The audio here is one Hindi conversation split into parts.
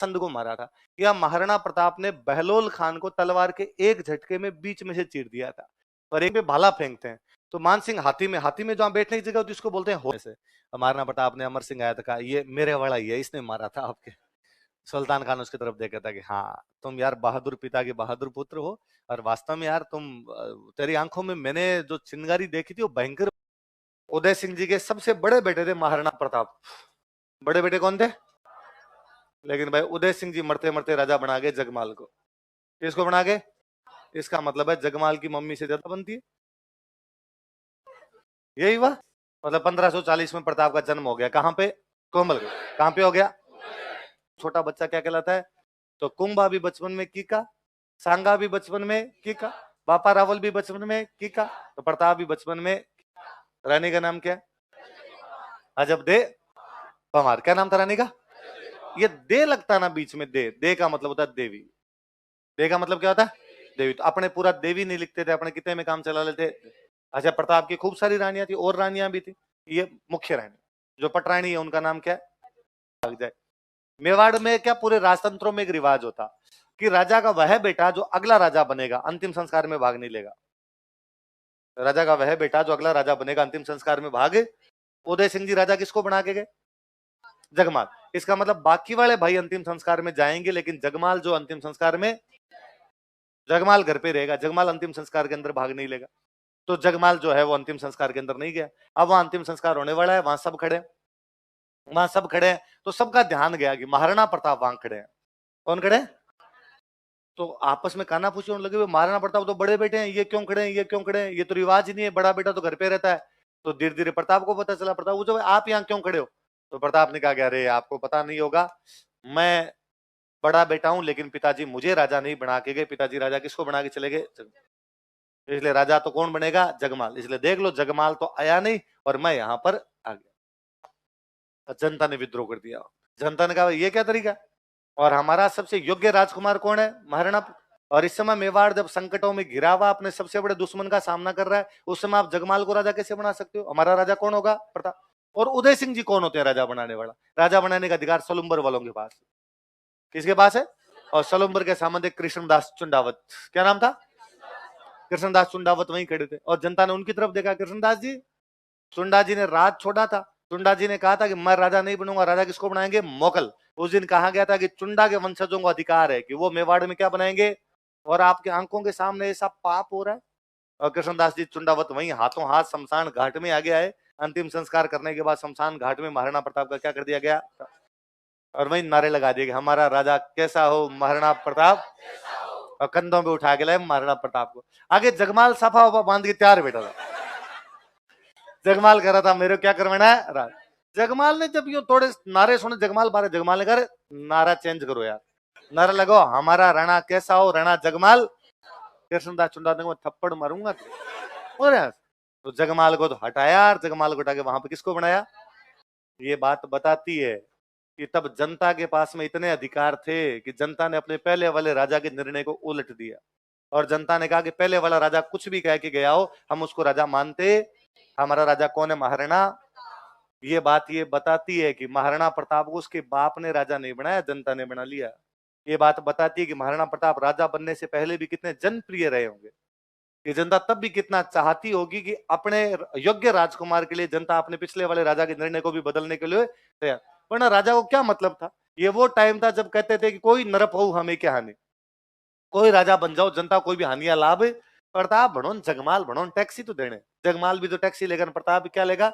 संद को मारा था, या महाराणा प्रताप ने बहलोल खान को तलवार के एक झटके में बीच में से चीर दिया था। और एक में भाला फेंकते हैं तो मान सिंह हाथी में जहां बैठने की जगह होती है उसको बोलते हैं हो से। महाराणा प्रताप ने अमर सिंह आया था, कहा ये मेरे वाला ही है, इसने मारा था आपके। सुल्तान खान उसकी तरफ देखा था कि हाँ तुम यार बहादुर पिता के बहादुर पुत्र हो, और वास्तव में यार तुम, तेरी आंखों में मैंने जो चिंगारी देखी थी वो भयंकर। उदय सिंह जी के सबसे बड़े बेटे थे महाराणा प्रताप। बड़े बेटे कौन थे? लेकिन भाई उदय सिंह जी मरते मरते राजा बना गए जगमाल को। किसको बना गए? इसका मतलब है जगमाल की मम्मी से ज्यादा बनती है। यही हुआ। मतलब 1540 में प्रताप का जन्म हो गया। कहां पे? कोमल। कहां पे हो गया? छोटा बच्चा क्या कहलाता है? तो कुंभा भी बचपन में कीका, सांगा भी बचपन में कीका, बापा रावल भी बचपन में कीका, तो प्रताप भी बचपन में। रानी का नाम क्या है? अजब दे पमार। क्या नाम था रानी का? ये दे लगता ना बीच में, दे का मतलब होता है देवी। दे का मतलब क्या होता है? देवी। तो अपने पूरा देवी नहीं लिखते थे, अपने कितने में काम चला लेते। अच्छा, प्रताप की खूब सारी रानियां थी, और रानियां भी थी। ये मुख्य रानी जो पटरानी है उनका नाम क्या है? मेवाड़ में क्या पूरे राजतंत्रों में एक रिवाज होता कि राजा का वह बेटा जो अगला राजा बनेगा अंतिम संस्कार में भाग नहीं लेगा। राजा का वह बेटा जो अगला राजा बनेगा अंतिम संस्कार में भाग। उदय सिंह जी राजा किसको बना के गए? जगमाल। इसका मतलब बाकी वाले भाई अंतिम संस्कार में जाएंगे, लेकिन जगमाल जो अंतिम संस्कार में, जगमाल घर पे रहेगा, जगमाल अंतिम संस्कार के अंदर भाग नहीं लेगा। तो जगमाल जो है वो अंतिम संस्कार के अंदर नहीं गया। अब वहां अंतिम संस्कार होने वाला है, वहां सब खड़े हैं, तो सबका ध्यान गया कि महाराणा प्रताप वहां खड़े हैं। कौन खड़े? तो आपस में काना पूछे होने लगे, महाराणा प्रताप तो बड़े बेटे हैं, ये क्यों खड़े हैं, ये क्यों खड़े हैं, ये तो रिवाज ही नहीं है, बड़ा बेटा तो घर पे रहता है। तो धीरे धीरे प्रताप को पता चला। प्रताप पूछो आप यहाँ क्यों खड़े हो? तो प्रताप ने कहा अरे आपको पता नहीं होगा, मैं बड़ा बेटा हूं, लेकिन पिताजी मुझे राजा नहीं बना के गए। पिताजी राजा किसको बना के चले गए? इसलिए राजा तो कौन बनेगा? जगमाल। इसलिए देख लो जगमाल तो आया नहीं और मैं यहां पर आ गया। जनता ने विद्रोह कर दिया। जनता ने कहा ये क्या तरीका? और हमारा सबसे योग्य राजकुमार कौन है? महाराणा। और इस समय मेवाड़ जब संकटों में घिरा हुआ अपने सबसे बड़े दुश्मन का सामना कर रहा है, उस समय आप जगमाल को राजा कैसे बना सकते हो? हमारा राजा कौन होगा? प्रताप। और उदय सिंह जी कौन होते हैं राजा बनाने वाला? राजा बनाने का अधिकार सलुम्बर वालों के पास। किसके पास है? और सलुम्बर के सामंत कृष्णदास चुंडावत। क्या नाम था? कृष्णदास चुंडावत वहीं खड़े थे, और जनता ने उनकी तरफ देखा। कृष्णदास जी, चुंडा जी ने राज छोड़ा था। चुंडा जी ने कहा था कि मैं राजा नहीं बनूंगा। राजा किसको बनाएंगे? मोगल। उस दिन कहा गया था कि चुंडा के वंशजों को अधिकार है कि वो मेवाड़ में क्या बनाएंगे, और आपके आंखों के सामने ऐसा पाप हो रहा है। और कृष्णदास जी चुंडावत वहीं हाथों हाथ शमशान घाट में आगे आए। अंतिम संस्कार करने के बाद शमशान घाट में महाराणा प्रताप का क्या कर दिया गया? और वहीं नारे लगा दिए कि हमारा राजा कैसा हो, महाराणा प्रताप। और कंधों पे उठा के लाए महाराणा प्रताप को। आगे जगमाल सफा बांध के तैयार बैठा था। जगमाल कह रहा था मेरे क्या करवाना है राज। जगमाल ने जब यूं थोड़े नारे सुने, जगमाल बारे, जगमाल ने कहा नारा चेंज करो यार, नारा लगाओ हमारा राणा कैसा हो, राणा जगमाल। कृष्णदास चुंडा ने थप्पड़ मारूंगा तो जगमाल को तो हटाया, जगमाल को हटा के वहां पे किसको बनाया? ये बात बताती है कि तब जनता के पास में इतने अधिकार थे कि जनता ने अपने पहले वाले राजा के निर्णय को उलट दिया। और जनता ने कहा कि पहले वाला राजा कुछ भी कह के गया हो, हम उसको राजा मानते। हमारा राजा कौन है? महाराणा। ये बात ये बताती है कि महाराणा प्रताप को उसके बाप ने राजा नहीं बनाया, जनता ने बना लिया। ये बात बताती है कि महाराणा प्रताप राजा बनने से पहले भी कितने जनप्रिय रहे होंगे, कि जनता तब भी कितना चाहती होगी कि अपने योग्य राजकुमार के लिए जनता अपने पिछले वाले राजा के निर्णय को भी बदलने के लिए तैयार। वरना राजा को क्या मतलब था? ये वो टाइम था जब कहते थे कि कोई नरप हो हमें क्या हानि, कोई राजा बन जाओ, जनता कोई भी हानिया लाभ। प्रताप भणो जगमाल भणो टैक्सी तो देने, जगमाल भी तो टैक्सी लेगा, प्रताप भी क्या लेगा?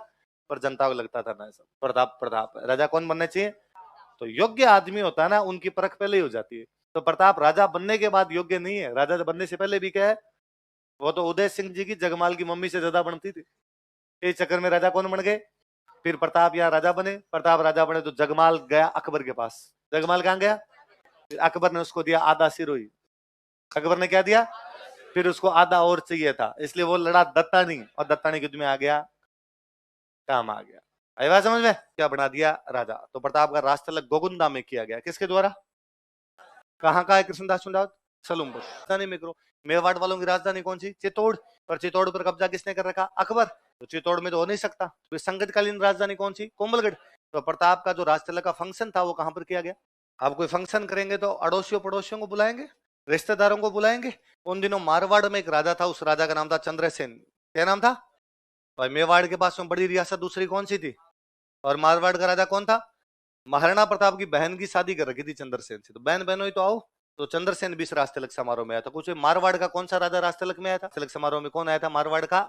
पर जनता को लगता था ना सब प्रताप प्रताप राजा कौन बनने चाहिए? तो योग्य आदमी होता है ना, उनकी परख पहले ही हो जाती है। तो प्रताप राजा बनने के बाद योग्य नहीं है, राजा बनने से पहले भी क्या है? वो तो उदय सिंह जी की जगमाल की मम्मी से ज्यादा बनती थी। इस चक्कर में राजा कौन बन गए? फिर प्रताप यहाँ राजा बने। प्रताप राजा बने तो जगमाल गया अकबर के पास। जगमाल कहाँ गया? अकबर ने उसको दिया आधा सिरोही। अकबर ने क्या दिया? फिर उसको आधा और चाहिए था, इसलिए वो लड़ा दत्तानी, और दत्तानी युद्ध में आ गया, काम आ गया। आई बात समझ में? क्या बना दिया? राजा। तो प्रताप का राजतलक गोगुंदा में किया गया। किसके द्वारा? कहाँ का है कृष्णदास चुंडावत? सलूमपुर। राजधानी में करो। मेवाड़ वालों की राजधानी कौन सी? चित्तौड़। पर चित्तौड़ पर कब्जा किसने कर रखा? अकबर। तो चित्तौड़ में तो हो नहीं सकता, तो संकटकालीन राजधानी कौन सी? कोमलगढ़। तो प्रताप का जो राजतलक का फंक्शन था वो कहां पर किया गया? आप कोई फंक्शन करेंगे तो अड़ोसियों पड़ोसियों को बुलाएंगे, रिश्तेदारों को बुलाएंगे। उन दिनों मारवाड़ में एक राजा था, उस राजा का नाम था चंद्रसेन। क्या नाम था भाई? मेवाड़ के पास में बड़ी रियासत दूसरी कौन सी थी? और मारवाड़ का राजा कौन था? महाराणा प्रताप की बहन की शादी कर रखी थी चंद्रसेन से, तो बहन बहनों ही तो आओ। तो चंद्रसेन भी इस राजतिलक समारोह में आया था। कुछ मारवाड़ का कौन सा राजा राजतिलक में आया था? तिलक समारोह में कौन आया था मारवाड़ का?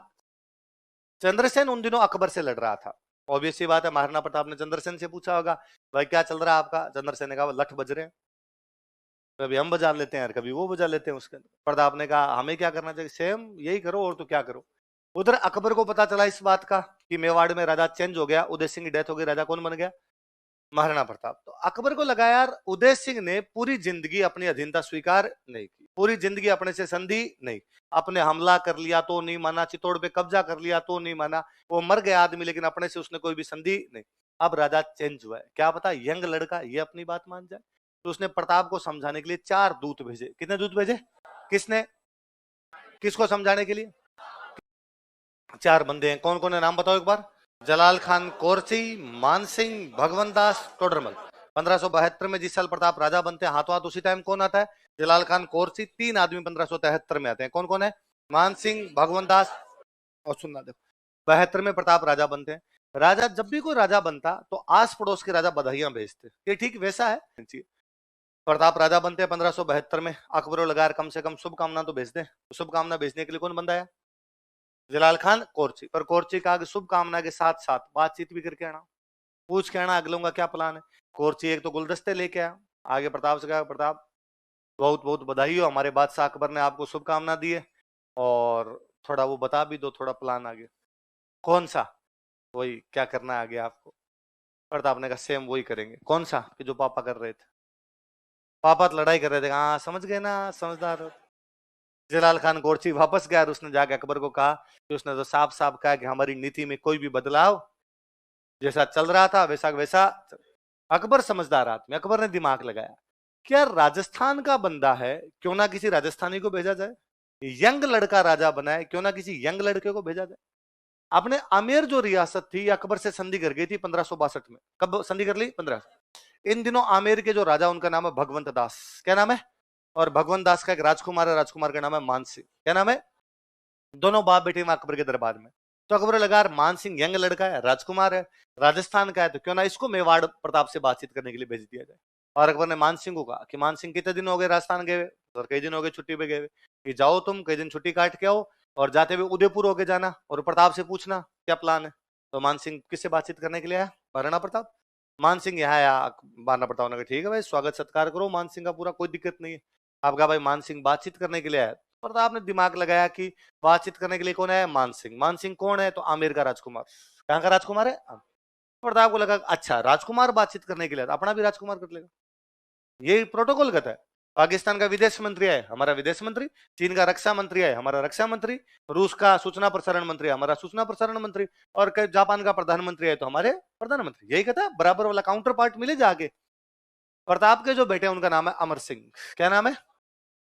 चंद्रसेन उन दिनों अकबर से लड़ रहा था। ऑब्वियस सी बात है, महाराणा प्रताप ने चंद्रसेन से पूछा होगा भाई क्या चल रहा है आपका? चंद्रसेन ने कहा लठ बज रहे हैं, कभी हम बजा लेते हैं यार, कभी वो बजा लेते हैं। उसके प्रताप ने कहा हमें क्या करना चाहिए? सेम यही करो, और तो क्या करो। उधर अकबर को पता चला इस बात का कि मेवाड़ में राजा चेंज हो गया, उदय सिंह की डेथ हो गई, राजा कौन बन गया? महाराणा प्रताप। तो अकबर को लगा यार उदय सिंह ने पूरी जिंदगी अपनी अधीनता स्वीकार नहीं की, पूरी जिंदगी अपने से संधि नहीं, अपने हमला कर लिया तो नहीं माना, चित्तौड़ पे कब्जा कर लिया तो नहीं माना, वो मर गया आदमी लेकिन अपने से उसने कोई भी संधि नहीं। अब राजा चेंज हुआ है, क्या पता यंग लड़का ये अपनी बात मान जाए। तो उसने प्रताप को समझाने के लिए 4 दूत भेजे। कितने दूत भेजे? किसने? किसको समझाने के लिए? 4 बंदे हैं। कौन कौन है नाम बताओ एक बार? जलाल खान कोरसी, मानसिंह, भगवंत दास, टोडरमल। 1572 में जिस साल प्रताप राजा बनते हैं हाथों हाथ उसी टाइम कौन आता है? जलाल खान कोरसी। 3 आदमी 1573 में आते हैं। कौन कौन है? मानसिंह, भगवंत दास और सुनना देखो। 72 में प्रताप राजा बनते हैं। राजा जब भी कोई राजा बनता तो आस पड़ोस के राजा बधाइयां भेजते, ये ठीक वैसा है। प्रताप राजा बनते हैं 1572 में। अकबर लगा कम से कम शुभकामना तो भेज दे। शुभकामना भेजने के लिए कौन बंदा है? जलाल खान कोरची। पर कोरची का शुभकामना के साथ साथ बातचीत भी करके आना, पूछ के आना अगलों का क्या प्लान है। कोरची एक तो गुलदस्ते लेके आया, आगे प्रताप से कहा प्रताप बहुत बहुत बधाई हो, हमारे बादशाह अकबर ने आपको शुभकामना दी है, और थोड़ा वो बता भी दो, थोड़ा प्लान आगे। कौन सा? वही क्या करना है आगे आपको? प्रताप ने कहा सेम वही करेंगे। कौन सा? कि जो पापा कर रहे थे। पापा तो लड़ाई कर रहे थे। हाँ समझ गए ना, समझदार हो। जलाल खान गोरची वापस गया और उसने जाके अकबर को कहा कि उसने तो साफ साफ कहा कि हमारी नीति में कोई भी बदलाव, जैसा चल रहा था वैसा वैसा। अकबर समझदार आदमी, अकबर ने दिमाग लगाया क्या राजस्थान का बंदा है, क्यों ना किसी राजस्थानी को भेजा जाए। यंग लड़का राजा बनाए, क्यों ना किसी यंग लड़के को भेजा जाए। आपने आमेर जो रियासत थी अकबर से संधि कर गई थी 1562 में। कब संधि कर ली? 15। इन दिनों आमेर के जो राजा उनका नाम है भगवंत दास। क्या नाम है? और भगवंत दास का एक राजकुमार है, राजकुमार का नाम है मानसिंह। क्या नाम है? दोनों बाप बेटे में अकबर के दरबार में। तो अकबर लगा मानसिंह यंग लड़का है, राजकुमार है, राजस्थान का है, तो क्यों ना इसको मेवाड़ प्रताप से बातचीत करने के लिए भेज दिया जाए। और अकबर ने मानसिंह को कहा कि मानसिंह कितने दिन हो गए राजस्थान गए हुए? और कई दिन हो गए छुट्टी पे गए हुए, कि जाओ तुम कई दिन छुट्टी काट के आओ, और जाते हुए उदयपुर होके जाना और प्रताप से पूछना क्या प्लान है। तो मानसिंह किससे बातचीत करने के लिए आया? महाराणा प्रताप। मानसिंह यहाँ आया, महाराणा प्रताप ने कहा ठीक है भाई स्वागत सत्कार करो मानसिंह का पूरा, कोई दिक्कत नहीं है। आपका भाई मानसिंह बातचीत करने के लिए आया। प्रताप ने दिमाग लगाया कि बातचीत करने के लिए कौन है? मानसिंह। मानसिंह कौन है? तो आमेर का राजकुमार। कहाँ का राजकुमार है? प्रताप को लगा अच्छा राजकुमार बातचीत करने के लिए, अपना भी राजकुमार कर लेगा। ये प्रोटोकॉल कहता है। पाकिस्तान का विदेश मंत्री है, हमारा विदेश मंत्री। चीन का रक्षा मंत्री है, हमारा रक्षा मंत्री। रूस का सूचना प्रसारण मंत्री है, हमारा सूचना प्रसारण मंत्री। और जापान का प्रधानमंत्री है तो हमारे प्रधानमंत्री। यही कहता है, बराबर वाला काउंटर पार्ट मिले जाके। प्रताप के जो बेटे उनका नाम है अमर सिंह। क्या नाम है?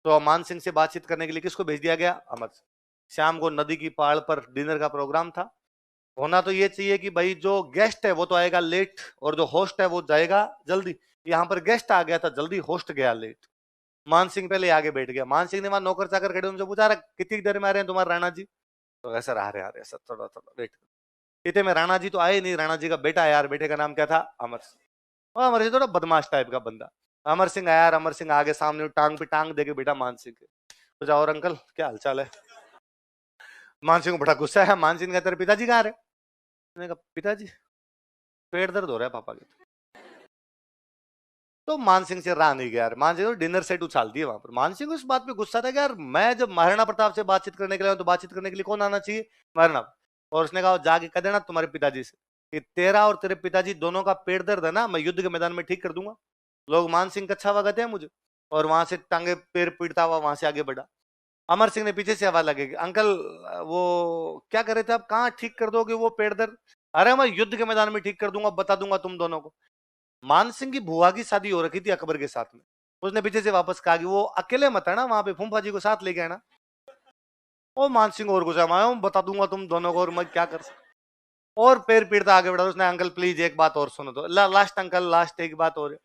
तो मान सिंह से बातचीत करने के लिए किसको भेज दिया गया? अमर। शाम को नदी की पहाड़ पर डिनर का प्रोग्राम था। होना तो ये चाहिए कि भाई जो गेस्ट है वो तो आएगा लेट, और जो होस्ट है वो जाएगा जल्दी। यहाँ पर गेस्ट आ गया था जल्दी, होस्ट गया लेट। मान सिंह पहले आगे बैठ गया। मान सिंह ने वहां नौकर चाकर खड़े उनसे पूछा कितनी देर में आ रहे हैं तुम्हारे राणा जी? तो ऐसा आ रहे सर, थोड़ा थोड़ा वेट। इतने में राणा जी तो आए नहीं, राणा जी का बेटा यार, बेटे का नाम क्या था? अमर सिंह। और अमर सिंह थोड़ा बदमाश टाइप का बंदा। अमर सिंह आया, अमर सिंह आगे सामने टांग पे टांग देके बेटा मान सिंह के। तो जाओ और अंकल क्या हालचाल है? मान सिंह को बड़ा गुस्सा है। मान सिंह कहते तेरे पिताजी कहाँ रहे? मैंने कहा पिताजी पेट दर्द हो रहा है पापा के। तो मान सिंह से रहा नहीं गया यार। मान सिंह तो डिनर सेट उछाल दिए वहां पर। मान सिंह को इस बात पे गुस्सा था कि यार मैं जब महाराणा प्रताप से बातचीत करने के लिए तो बातचीत करने के लिए कौन आना चाहिए? महाराणा। और उसने कहा जाके कह देना तुम्हारे पिताजी से कि तेरा और तेरे पिताजी दोनों का पेट दर्द है ना, मैं युद्ध के मैदान में ठीक कर दूंगा। लोग मान सिंह का अच्छा वगत है मुझे। और वहां से टांगे पैर पीटता हुआ वहां से आगे बढ़ा। अमर सिंह ने पीछे से आवाज लगेगी अंकल वो क्या कर रहे थे आप, कहाँ ठीक कर दोगे वो पेट दर्द? अरे मैं युद्ध के मैदान में ठीक कर दूंगा, बता दूंगा तुम दोनों को। मान सिंह की बुआ की शादी हो रखी थी अकबर के साथ में। उसने पीछे से वापस कहा कि वो अकेले मत है ना, वहां पे फूफा जी को साथ लेके आना। वो मान सिंह और गुस्सा में आया, बता दूंगा तुम दोनों को और मैं क्या कर सकता। और पैर पीड़ता आगे बढ़ा। उसने अंकल प्लीज एक बात और सुनो तो। लास्ट अंकल लास्ट एक बात और।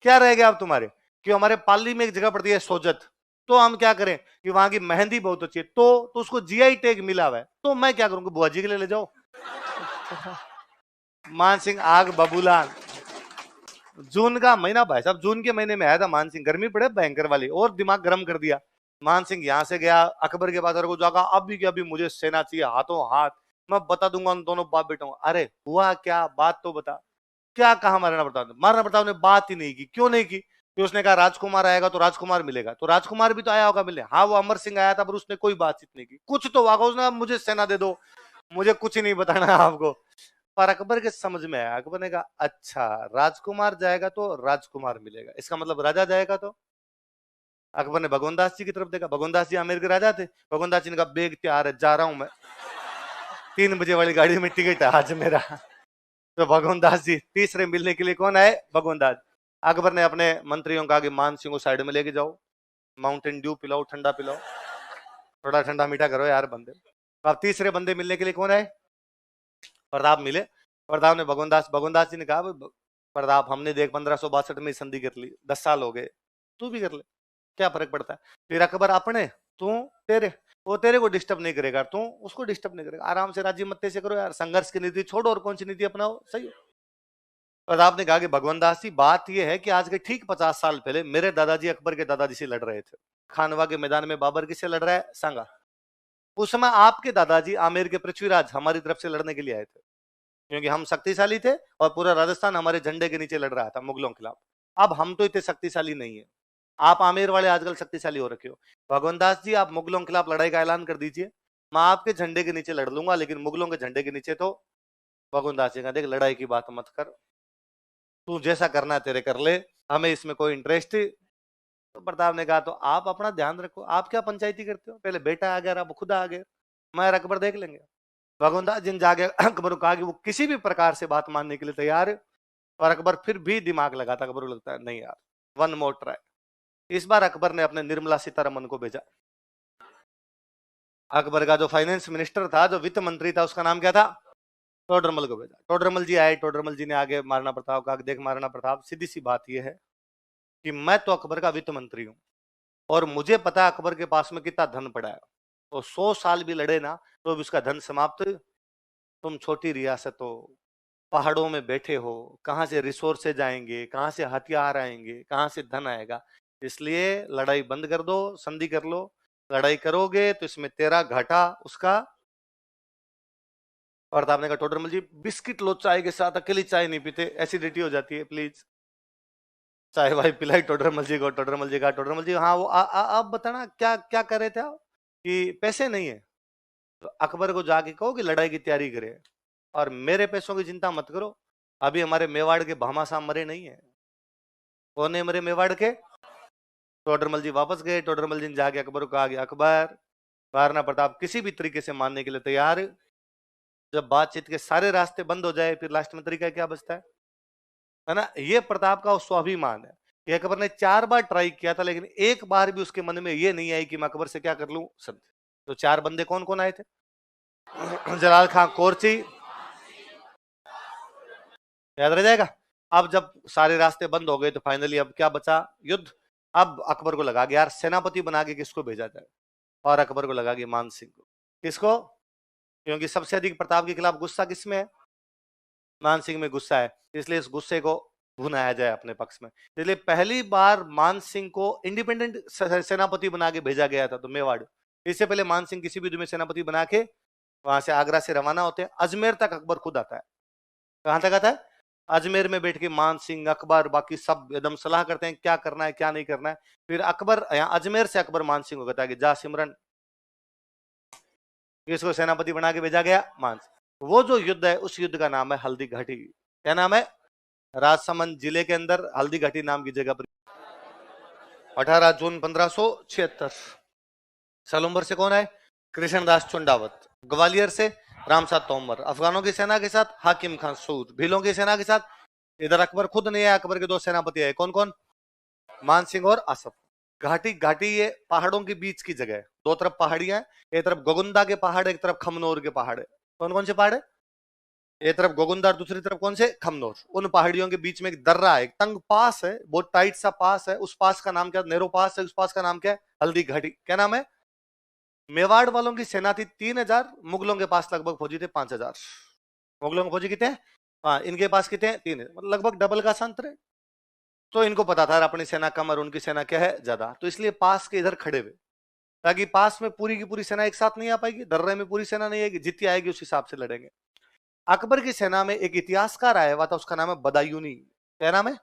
क्या रह गया अब तुम्हारे कि हमारे पाली में एक जगह पड़ती है सोजत, तो हम क्या करें कि वहां की मेहंदी बहुत अच्छी है, तो उसको जीआई टैग मिला हुआ है, तो मैं क्या करूंगा, बुआ जी के लिए ले जाओ। मान सिंह आग बबूलान। जून का महीना भाई साहब, जून के महीने में आया था मान सिंह, गर्मी पड़े भयंकर वाली, और दिमाग गर्म कर दिया। मान सिंह यहां से गया अकबर के पास, को जागा अभी कि अभी मुझे सेना चाहिए हाथों हाथ, मैं बता दूंगा उन दोनों बाप बेटों। अरे हुआ क्या, बात तो बता, क्या कहा महाराणा प्रताप ने? महाराणा प्रताप ने बात ही नहीं की। क्यों नहीं की? कि उसने कहा राजकुमार आएगा तो राजकुमार मिलेगा, तो राजकुमार भी तो आया होगा मिलने। हाँ वो अमर सिंह आया था, पर उसने कोई बातचीत नहीं की, कुछ तो वागा उसने, मुझे सेना दे दो, मुझे कुछ नहीं बताना है आपको। पर अकबर के समझ में आया, अकबर ने कहा अच्छा राजकुमार जाएगा तो राजकुमार मिलेगा, इसका मतलब राजा जाएगा तो। अकबर ने भगवान दास जी की तरफ देखा, भगवान दास जी आमेर के राजा थे। भगवान दास जी ने कहा बेग तैयार है, जा रहा हूं मैं, 3 बजे वाली गाड़ी में टिकट है आज मेरा। तो भगवान दास जी तीसरे मिलने के लिए कौन आए? भगवान दास। अकबर ने अपने मंत्रियों को कहा कि मान सिंह को साइड में लेके जाओ, माउंटेन ड्यू पिलाओ, ठंडा पिलाओ, थोड़ा ठंडा मीठा करो यार बंदे। अब तीसरे बंदे मिलने के लिए कौन आए? प्रताप मिले। प्रताप ने भगवान दास जी ने कहा प्रताप हमने देख 1562 में संधि कर ली, 10 साल हो गए, तू भी कर ले, क्या फर्क पड़ता है। फिर अकबर अपने, तू तेरे, वो तेरे को डिस्टर्ब नहीं करेगा, तू उसको डिस्टर्ब नहीं करेगा, आराम से राज्य मत्ते से करो यार, संघर्ष की नीति छोड़ो और कौन सी नीति अपनाओ, सही हो। प्रताप ने कहा कि भगवान दास जी बात यह है कि आज के ठीक 50 साल पहले मेरे दादाजी अकबर के दादाजी से लड़ रहे थे, खानवा के मैदान में बाबर किससे लड़ रहा है? सांगा। उस समय आपके दादाजी आमेर के पृथ्वीराज हमारी तरफ से लड़ने के लिए आए थे, क्योंकि हम शक्तिशाली थे और पूरा राजस्थान हमारे झंडे के नीचे लड़ रहा था मुगलों के खिलाफ। अब हम तो इतने शक्तिशाली नहीं है, आप आमेर वाले आजकल शक्तिशाली हो रखे हो। भगवान दास जी आप मुगलों के खिलाफ लड़ाई का ऐलान कर दीजिए, मैं आपके झंडे के नीचे लड़ लूंगा, लेकिन मुगलों के झंडे के नीचे तो। भगवान दास जी का देख लड़ाई की बात मत कर, तू जैसा करना है तेरे कर ले, हमें इसमें कोई इंटरेस्ट। तो प्रताप ने कहा तो आप अपना ध्यान रखो, आप क्या पंचायती करते हो, पहले बेटा आ गया अब खुद आ गए, मैं और अकबर देख लेंगे। भगवान दास जिन जागे अकबर को कहा कि वो किसी भी प्रकार से बात मानने के लिए तैयार है, और अकबर फिर भी दिमाग लगाता, अकबर को लगता है नहीं यार, वन मोर ट्राई। इस बार अकबर ने अपने निर्मला सीतारमन को भेजा। अकबर का जो फाइनेंस मिनिस्टर था, जो वित्त मंत्री था, उसका नाम क्या था? टोडरमल को भेजा। टोडरमल जी आए, टोडरमल जी ने आगे महाराणा प्रताप कहा, देख महाराणा प्रताप सीधी सी बात यह है कि मैं तो अकबर का वित्त मंत्री हूं, और मुझे पता है अकबर के पास में कितना धन पड़ा है, तो 100 साल भी लड़े ना तो भी उसका धन समाप्त। तुम छोटी रियासत हो, पहाड़ों में बैठे हो, कहां से रिसोर्सेज आएंगे, कहां से हथियार आएंगे, कहां से धन आएगा, इसलिए लड़ाई बंद कर दो, संधि कर लो। लड़ाई करोगे तो इसमें तेरा घाटा उसका। प्रताप ने कहा टोडरमल जी बिस्किट लो चाय के साथ, अकेली चाय नहीं पीते, एसिडिटी हो जाती है, प्लीज चाय वाय पिलाई टोडरमल जी को। टोडरमल जी कहा टोडरमल जी हाँ वो आप बताना क्या क्या कर रहे थे आप, कि पैसे नहीं है, तो अकबर को जाके कहो कि लड़ाई की तैयारी करे, और मेरे पैसों की चिंता मत करो, अभी हमारे मेवाड़ के भामाशाह मरे नहीं है। कौन है मरे मेवाड़ के? टोडरमल जी वापस गए। टोडरमल जी ने जाके अकबर को कहा कि अकबर, महाराणा प्रताप किसी भी तरीके से मानने के लिए तैयार है, जब बातचीत के सारे रास्ते बंद हो जाए फिर लास्ट में तरीका क्या बचता है ना। ये प्रताप का स्वाभिमान है। ये अकबर ने 4 बार ट्राई किया था, लेकिन एक बार भी उसके मन में ये नहीं आई कि मैं अकबर से क्या कर लूं संधि। तो 4 बंदे कौन कौन आए थे? जलाल खां कोरची, याद रह जाएगा। अब जब सारे रास्ते बंद हो गए तो फाइनली अब क्या बचा? युद्ध। अब अकबर को लगा कि यार सेनापति बना के किसको भेजा जाए, और अकबर को लगा कि मान सिंह को। किसको? क्योंकि सबसे अधिक प्रताप के खिलाफ गुस्सा किसमें है? मान सिंह में गुस्सा है, इसलिए इस गुस्से को भुनाया जाए अपने पक्ष में। इसलिए पहली बार मान सिंह को इंडिपेंडेंट सेनापति बना के भेजा गया था, तो मेवाड़। इससे पहले मान सिंह किसी भी युद्ध में सेनापति बना के वहां से आगरा से रवाना होते हैं, अजमेर तक अकबर खुद आता है। कहां तक आता है? अजमेर में बैठ के मान सिंह, अकबर, बाकी सब एकदम सलाह करते हैं क्या करना है क्या नहीं करना है। फिर अकबर यहाँ अजमेर से अकबर मान सिंह को कहता है कि जा सिमरन, इसको सेनापति बना के भेजा गया मान सिंह। वो जो युद्ध है उस युद्ध का नाम है हल्दी घाटी। क्या नाम है? राजसमंद जिले के अंदर हल्दी घाटी नाम की जगह पर 18 जून 1576। सलूम्बर से कौन है? कृष्णदास चुंडावत। ग्वालियर से रामसाद तोमर। अफगानों की सेना के साथ हाकिम खान सूद। भीलों की सेना के साथ इधर अकबर खुद नहीं आया, अकबर के 2 सेनापति आए। कौन कौन? मान सिंह और आसफ। घाटी घाटी ये पहाड़ों के बीच की जगह है, 2 तरफ पहाड़ियां, एक तरफ गोगुंदा के पहाड़, एक तरफ खमनोर के पहाड़ है। कौन कौन से पहाड़ है? एक तरफ गोगुंदार, दूसरी तरफ कौन से, खमनोर। उन पहाड़ियों के बीच में एक दर्रा है, एक तंग पास है, बहुत टाइट सा पास है। उस पास का नाम क्या, नेरो पास है। उस पास का नाम क्या है, हल्दी घाटी। क्या नाम है? मेवाड़ वालों की सेना थी 3,000, मुगलों के पास लगभग फौजी थे 5,000। मुगलों के फौजी कितने? हाँ, इनके पास कितने? 3,000, मतलब लगभग डबल का संतर है। तो इनको पता था अपनी सेना कम और उनकी सेना क्या है, ज्यादा। तो इसलिए पास के इधर खड़े हुए, ताकि पास में पूरी की पूरी सेना एक साथ नहीं आ पाएगी, दर्रे में पूरी सेना नहीं आएगी, जितनी आएगी उस हिसाब से लड़ेंगे। अकबर की सेना में एक इतिहासकार आया हुआ था, उसका नाम है बदायूनी। क्या नाम है?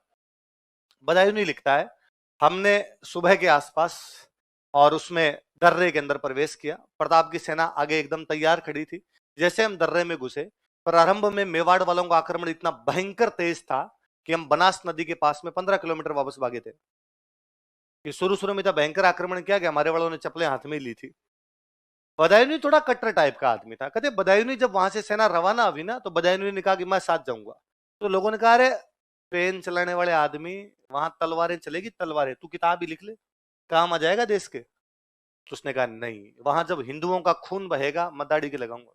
बदायूनी लिखता है, हमने सुबह के आसपास और उसमें दर्रे के अंदर प्रवेश किया। प्रताप की सेना आगे एकदम तैयार खड़ी थी। जैसे हम दर्रे में घुसे, प्रारंभ में मेवाड़ वालों का आक्रमण इतना भयंकर तेज था कि हम बनास नदी के पास में 15 किलोमीटर वापस भागे थे। कि शुरू शुरू में इतना भयंकर आक्रमण किया कि हमारे वालों ने चप्पलें हाथ में ली थी। बदायूनी थोड़ा कट्टर टाइप का आदमी था। कहते बदायूनी जब वहां से सेना रवाना हुई ना, तो बदायूनी ने कहा कि मैं साथ जाऊंगा। तो लोगों ने कहा, अरे पेन चलाने वाले आदमी, वहां तलवारें चलेगी, तलवारें, तू किताब ही लिख ले, काम आ जाएगा देश के। तो उसने कहा नहीं, वहां जब हिंदुओं का खून बहेगा मैं दाढ़ी के लगाऊंगा।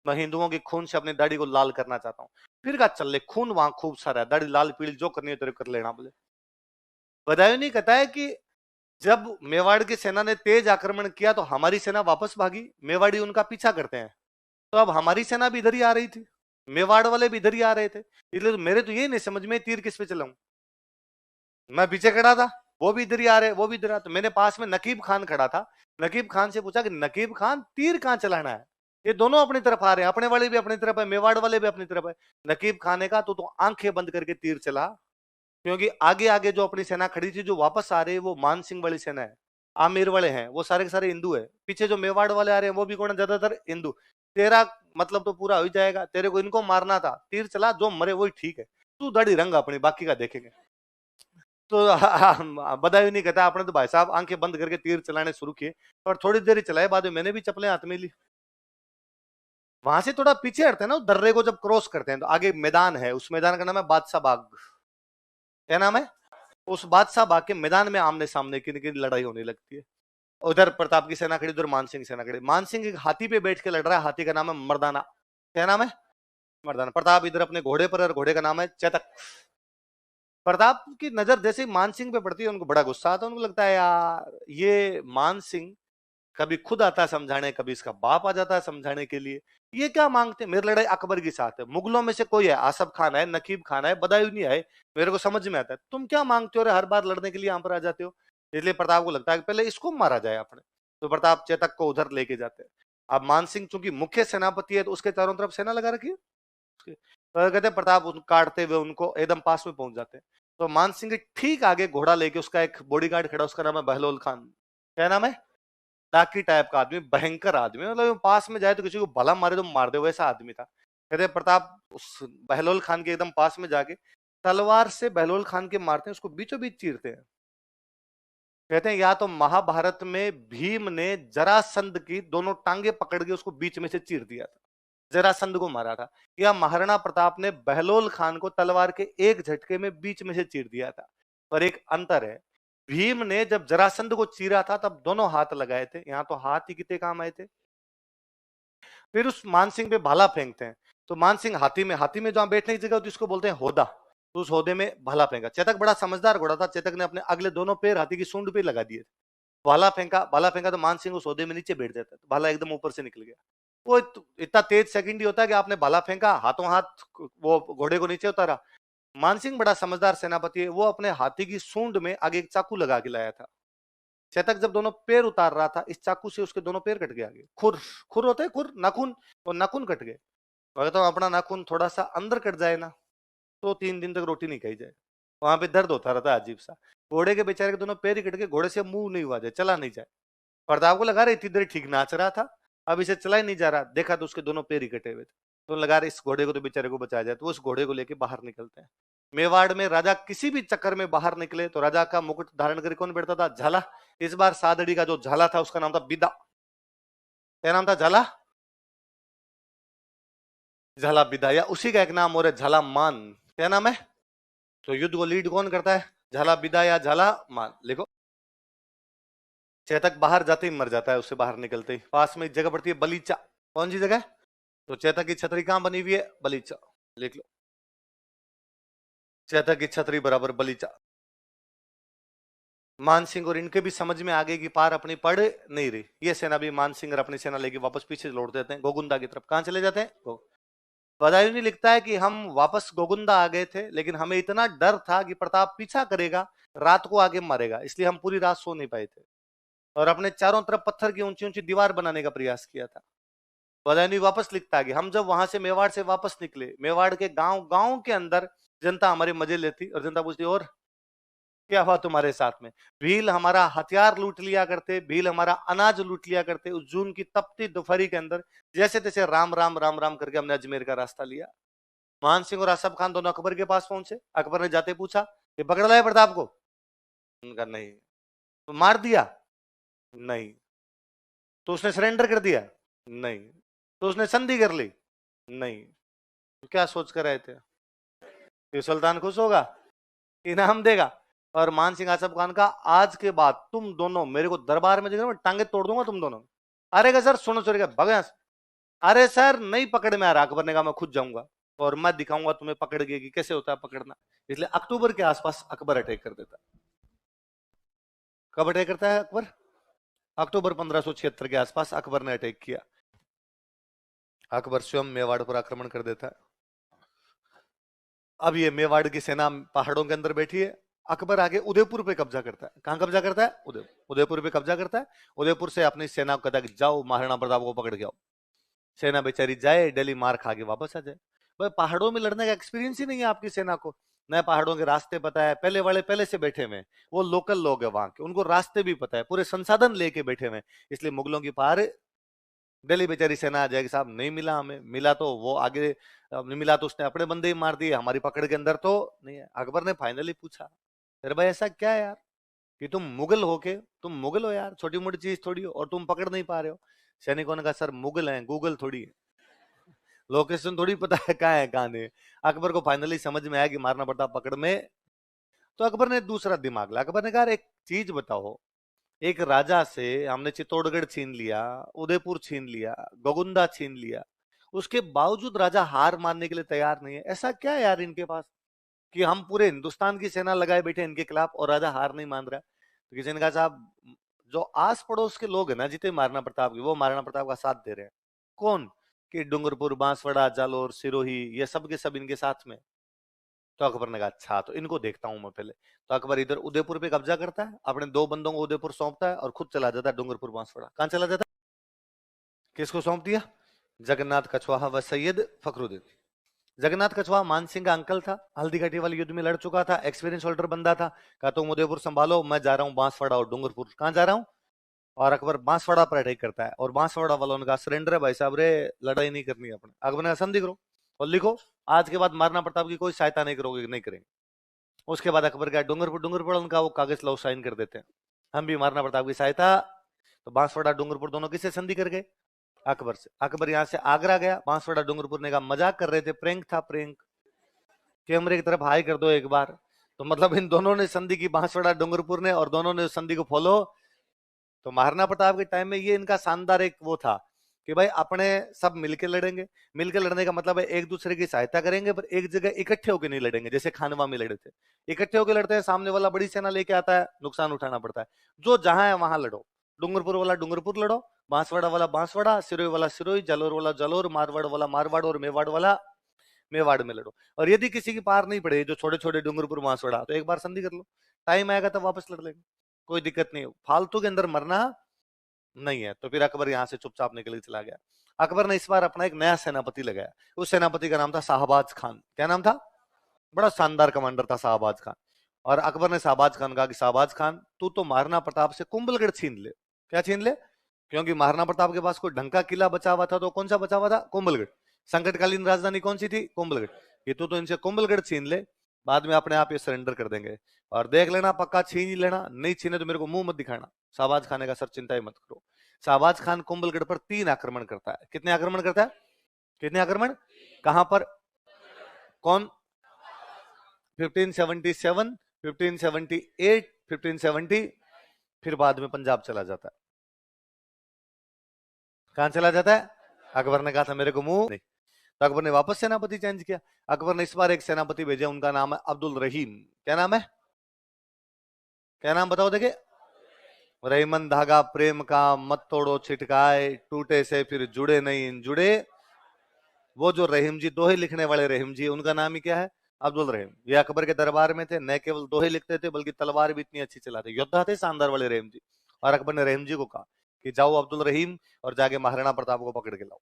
मैं हिंदुओं के खून से अपनी दाढ़ी को लाल करना चाहता हूँ। फिर कहा चल ले, खून वहां खूब सारा है, दाढ़ी लाल पीली जो करनी है तेरे कर लेना। बोले बदायूनी कहता है कि जब मेवाड़ की सेना ने तेज आक्रमण किया तो हमारी सेना वापस भागी, मेवाड़ी उनका पीछा करते हैं। तो अब हमारी सेना भी इधर ही आ रही थी, मेवाड़ वाले भी इधर ही आ रहे थे। इसलिए तो मेरे तो ये नहीं समझ में तीर किस पे चलाऊं। मैं पीछे खड़ा था, वो भी इधर ही आ रहे, वो भी इधर आ, तो मैंने पास में नकीब खान खड़ा था। नकीब खान से पूछा कि नकीब खान तीर कहां चलाना है? ये दोनों अपनी तरफ आ रहे हैं, अपने वाले भी अपनी तरफ है, मेवाड़ वाले भी अपनी तरफ है। नकीब खान ने कहा तो आंखें बंद करके तीर चला, क्योंकि आगे आगे जो अपनी सेना खड़ी थी, जो वापस आ रही है, वो मान सिंह वाली सेना है, आमिर वाले हैं, वो सारे के सारे हिंदू है। पीछे जो मेवाड़ वाले आ रहे हैं वो भी कौन है, ज्यादातर हिंदू। तेरा मतलब तो पूरा हो ही जाएगा, तेरे को इनको मारना था, तीर चला, जो मरे वही ठीक है, तू दाढ़ी रंग अपनी, बाकी का देखेंगे। तो बदायूं नहीं कहता, आपने तो भाई साहब आंखें बंद करके तीर चलाने शुरू किए, और थोड़ी देर ही चलाए, बाद में मैंने भी चप्पलें हाथ में ली। वहां से थोड़ा पीछे हटते हैं ना, उस दर्रे को जब क्रॉस करते हैं तो आगे मैदान है, उस मैदान का नाम है बादशाह बाग। क्या नाम है? उस बादशाह बाग के मैदान में आमने सामने की लड़ाई होने लगती है। उधर प्रताप की सेना खड़ी, उधर मानसिंह सेना खड़ी। मानसिंह एक हाथी पे बैठ के लड़ रहा है, हाथी का नाम है मर्दाना। क्या नाम है? मर्दाना। प्रताप इधर अपने घोड़े पर, और घोड़े का नाम है चेतक। प्रताप की नजर जैसे ही मानसिंह पे पड़ती है, उनको बड़ा गुस्सा आता है। उनको लगता है यार ये मानसिंह कभी खुद आता है समझाने, कभी इसका बाप आ जाता है समझाने के लिए। ये क्या मांगते हैं? मेरी लड़ाई अकबर के साथ है, मुगलों में से कोई है, आसफ खान है, नकीब खान है, बदायूनी है, मेरे को समझ में आता है, तुम क्या मांगते हो, हर बार लड़ने के लिए यहाँ पर आ जाते हो। इसलिए प्रताप को लगता है कि पहले इसको मारा जाए अपने। तो प्रताप चेतक को उधर लेके जाते हैं। अब मानसिंह चूंकि मुख्य सेनापति है, तो उसके चारों तरफ सेना लगा रखी है। तो कहते हैं प्रताप काटते हुए उनको एकदम पास में पहुंच जाते हैं। तो मानसिंह के ठीक आगे घोड़ा लेके उसका एक बॉडीगार्ड खड़ा, उसका नाम है बहलोल खान। क्या नाम है? डाकी टाइप का आदमी, भयंकर आदमी, मतलब पास में जाए तो किसी को भला मारे तो मार दे, वैसा आदमी था। कहते प्रताप उस बहलोल खान के एकदम पास में जाके तलवार से बहलोल खान के मारते हैं, उसको बीचों बीच चीरते हैं। कहते हैं या तो महाभारत में भीम ने जरासंध की दोनों टांगे पकड़ के उसको बीच में से चीर दिया था, जरासंध को मारा था, या महाराणा प्रताप ने बहलोल खान को तलवार के एक झटके में बीच में से चीर दिया था। पर एक अंतर है, भीम ने जब जरासंध को चीरा था तब दोनों हाथ लगाए थे, यहाँ तो हाथ ही कितने काम आए थे। फिर उस मानसिंह पे भाला फेंकते हैं, तो मानसिंह हाथी में जहां बैठने की जगह होती है उसको बोलते हैं होदा, तो उस होदे में भाला फेंका। चेतक बड़ा समझदार घोड़ा था, चेतक ने अपने अगले दोनों पैर हाथी की सूंड पे लगा दिए। भाला फेंका तो मानसिंह उस ओहदे में नीचे बैठ जाता है, तो भाला एकदम ऊपर से निकल गया। वो इतना तेज सेकंड ही होता है कि आपने भाला फेंका, हाथों हाथ वो घोड़े को नीचे उतारा। मानसिंह बड़ा समझदार सेनापति है, वो अपने हाथी की सूंड में आगे एक चाकू लगा के लाया था। चेतक जब दोनों पैर उतार रहा था, इस चाकू से उसके दोनों पैर कट गए आगे। खुर खुर होते हैं, खुर नाखून, वो नाखून कट गए। अगर तो अपना नाखून थोड़ा सा अंदर कट जाए ना, तो 3 दिन तक रोटी नहीं खाई जाए, वहां पे दर्द होता रहता है अजीब सा। घोड़े के बेचारे के दोनों पैर ही कट गए, घोड़े से मुंह नहीं हुआ जाए, चला नहीं जाए। प्रताप को लगा रहा इतनी देर ठीक नाच रहा था, अब इसे चला ही नहीं जा रहा, देखा तो उसके दोनों पैर ही कटे हुए थे। तो लगा रहे इस घोड़े को तो बेचारे को बचाया जाए, तो उस घोड़े को लेके बाहर निकलते हैं। मेवाड़ में राजा किसी भी चक्कर में बाहर निकले तो राजा का मुकुट धारण करके कौन बैठता था? झाला। इस बार सादड़ी का जो झाला था उसका नाम था बिदा। क्या नाम था? झाला, झाला बिदा, या उसी का एक नाम और है झाला मान। क्या नाम है? तो युद्ध को लीड कौन करता है? झाला बिदा या झाला मान। लिखो। चेतक बाहर जाते ही मर जाता है, उससे बाहर निकलते ही। पास में एक जगह पड़ती है बलीचा। कौन सी जगह? तो चेतक की छतरी कहां बनी हुई है? बलीचा। लिख लो, चेतक की छतरी बराबर बलीचा। मानसिंह और इनके भी समझ में आ गई कि पार अपनी पड़ नहीं रही। ये सेना भी, मानसिंह अपनी सेना लेके वापस पीछे लौट देते हैं गोगुंदा की तरफ। कहां चले जाते हैं? बदायूं लिखता है कि हम वापस गोगुंदा आ गए थे, लेकिन हमें इतना डर था कि प्रताप पीछा करेगा, रात को आगे मारेगा, इसलिए हम पूरी रात सो नहीं पाए थे और अपने चारों तरफ पत्थर की ऊंची ऊंची दीवार बनाने का प्रयास किया था। बदायूं वापस लिखता है कि हम जब वहां से मेवाड़ से वापस निकले, मेवाड़ के गांव गांव के अंदर जनता हमारे मजे लेती और जनता पूछती, और क्या हुआ तुम्हारे साथ में? भील हमारा हथियार लूट लिया करते, भील हमारा अनाज लूट लिया करते। उस जून की तपती दोपहरी के अंदर जैसे तैसे राम राम राम राम करके हमने अजमेर का रास्ता लिया। मान सिंह और आसफ खान दोनों अकबर के पास पहुंचे। अकबर ने जाते पूछा कि पकड़ लाए प्रताप को? उनका नहीं। तो मार दिया? नहीं। तो उसने सरेंडर कर दिया? नहीं। तो उसने संधि कर ली? नहीं। तो क्या सोच कर आए थे कि सुल्तान खुश होगा, इनाम देगा? और मान सिंह आसफ खान का, आज के बाद तुम दोनों मेरे को दरबार में देखो, टांगे तोड़ दूंगा तुम दोनों। अरे सर सुनो, चोरी का भगया। अरे सर नहीं पकड़ में आ रहा। अकबर ने कहा मैं खुद जाऊंगा और मैं दिखाऊंगा तुम्हें पकड़ के कि कैसे होता है पकड़ना। इसलिए अक्टूबर के आसपास अकबर अटैक कर देता। कब अटैक करता है अकबर? अक्टूबर 1576 के आसपास अकबर ने अटैक किया। अकबर स्वयं मेवाड़ पर आक्रमण कर देता है। अब ये मेवाड़ की सेना पहाड़ों के अंदर बैठी है। अकबर आगे उदयपुर पे कब्जा करता है। कहां कब्जा करता है? उदयपुर पे कब्जा करता है। उदयपुर से अपनी सेना को कहता है कि जाओ महाराणा प्रताप को पकड़ के आओ। सेना बेचारी जाए, दिल्ली मार खा के वापस आ जाए। भाई पहाड़ों में लड़ने का एक्सपीरियंस ही नहीं है आपकी सेना को, नए पहाड़ों के रास्ते पता है, पहले वाले पहले से बैठे हुए, वो लोकल लोग है वहां के, उनको रास्ते भी पता है, पूरे संसाधन लेके बैठे हुए। इसलिए मुगलों की पार दिल्ली बेचारी सेना आ जाएगी, साहब नहीं मिला हमें, मिला तो वो आगे, नहीं मिला तो उसने अपने बंदे ही मार दिए, हमारी पकड़ के अंदर तो नहीं है। अकबर ने फाइनली पूछा, अरे भाई ऐसा क्या है यार कि तुम मुगल हो के, तुम मुगल हो यार, छोटी मोटी चीज थोड़ी हो और तुम पकड़ नहीं पा रहे हो? सैनिकों ने कहा सर मुगल हैं, गूगल थोड़ी है, लोकेशन थोड़ी पता है कहाँ है कहाँ नहीं। अकबर को फाइनली समझ में आया कि मारना पड़ता पकड़ में। तो अकबर ने दूसरा दिमाग लगा। अकबर ने कहा एक चीज बताओ, एक राजा से हमने चित्तौड़गढ़ छीन लिया, उदयपुर छीन लिया, गोगुंदा छीन लिया, उसके बावजूद राजा हार मानने के लिए तैयार नहीं है। ऐसा क्या है यार इनके पास कि हम पूरे हिंदुस्तान की सेना लगाए बैठे इनके खिलाफ और राजा हार नहीं मान रहा? तो किसी ने कहा साहब जो आस पड़ोस के लोग है ना जितने महाराणा प्रताप के, वो महाराणा प्रताप का साथ दे रहे हैं। कौन? कि डूंगरपुर, बांसवाड़ा, जालोर, सिरोही, ये सब के सब इनके साथ में। तो अकबर ने कहा अच्छा तो इनको देखता हूं मैं पहले। तो अकबर इधर उदयपुर पे कब्जा करता है, अपने दो बंदों को उदयपुर सौंपता है और खुद चला जाता है डूंगरपुर, बांसवाड़ा। कहां चला जाता है? किसको सौंप दिया? जगन्नाथ कछवाहा व सैयद फखरुद्दीन। जगन्नाथ कछवाहा मानसिंह का अंकल था, हल्दी घाटी वाले युद्ध में लड़ चुका था, एक्सपीरियंस होल्डर बंदा था। कहा तुम उदयपुर संभालो, मैं जा रहा हूँ बांसवाड़ा और डूंगरपुर। कहां जा रहा हूँ? और अकबर बांसवाड़ा पर अटैक करता है और बांसवाड़ा वालों ने कहा सरेंडर है भाई साहब रे, लड़ाई नहीं करनी है अपने। अकबर ने संधि करो और लिखो आज के बाद महाराणा प्रताप की कोई सहायता नहीं करोगे, नहीं करेंगे। उसके बाद अकबर का डूंगरपुर, डूंगरपुर उनका वो कागज लो साइन कर देते हैं, हम भी महाराणा प्रताप की सहायता। तो बांसवाड़ा डूंगरपुर दोनों किससे संधि कर गए? अकबर से। अकबर यहाँ से आगरा गया, बांसवाड़ा डूंगरपुर ने कहा मजाक कर रहे थे, प्रैंक था प्रैंक, कैमरे की तरफ हाई कर दो एक बार। तो मतलब इन दोनों ने संधि की, बांसवाड़ा डूंगरपुर ने, और दोनों ने संधि को फॉलो। तो महाराणा प्रताप के टाइम में ये इनका शानदार एक वो था कि भाई अपने सब मिलके लड़ेंगे। मिलकर लड़ने का मतलब है एक दूसरे की सहायता करेंगे, पर एक जगह इकट्ठे होकर नहीं लड़ेंगे, जैसे खानवा में लड़े थे। इकट्ठे होकर लड़ते हैं, सामने वाला बड़ी सेना लेके आता है, नुकसान उठाना पड़ता है। जो जहां है वहां लड़ो, डूंगरपुर वाला डूंगरपुर लड़ो, बांसवाड़ा वाला बांसवाड़ा, सिरोही वाला सिरोही, जालोर वाला जालोर, मारवाड़ वाला मारवाड़ और मेवाड़ वाला मेवाड़ में लड़ो। और यदि किसी की पार नहीं पड़े, जो छोटे छोटे डूंगरपुर बांसवाड़ा, तो एक बार संधि कर लो, टाइम आएगा तब वापस लड़ लेंगे, कोई दिक्कत नहीं है, फालतू के अंदर मरना नहीं है। तो फिर अकबर यहां से चुपचाप निकल के चला गया। अकबर ने इस बार अपना एक नया सेनापति लगाया। उस सेनापति का नाम था शाहबाज खान। क्या नाम था? बड़ा शानदार कमांडर था शाहबाज खान। और अकबर ने शाहबाज खान कहा कि शाहबाज खान तू तो महाराणा प्रताप से कुंभलगढ़ छीन ले। क्या छीन ले? क्योंकि महाराणा प्रताप के पास कोई ढंग का किला बचा हुआ था, तो कौन सा बचा हुआ था? कुंभलगढ़। संकटकालीन राजधानी कौन सी थी? कुंभलगढ़। ये तो इनसे कुंभलगढ़ छीन ले, बाद में अपने आप ये सरेंडर कर देंगे। और देख लेना पक्का छीन ही लेना, नहीं छीने तो मेरे को मुंह मत दिखाना। शाहबाज खान ने कहा सर चिंता ही मत करो। शाहबाज खान कुंभलगढ़ पर 3 आक्रमण करता है। कितने आक्रमण करता है? कितने आक्रमण? कहां पर? कौन? 1577, 1578, 1570। फिर बाद में पंजाब चला जाता है। कहां चला जाता है? अकबर ने कहा था मेरे को मुंह नहीं, तो अकबर ने वापस सेनापति चेंज किया। अकबर ने इस बार एक सेनापति भेजा, उनका नाम है अब्दुल रहीम। क्या नाम है? क्या नाम बताओ देखे? रहीमन धागा प्रेम का मत तोड़ो छिटकाए, टूटे से फिर जुड़े नहीं जुड़े। वो जो रहीम जी दोहे लिखने वाले रहीम जी, उनका नाम ही क्या है? अब्दुल रहीम। ये अकबर के दरबार में थे, न केवल दोहे लिखते थे बल्कि तलवार भी इतनी अच्छी चलाते, योद्धा थे शानदार वाले रहीम जी। और अकबर ने रहीम जी को कहा कि जाओ अब्दुल रहीम और जाके महाराणा प्रताप को पकड़ के लाओ।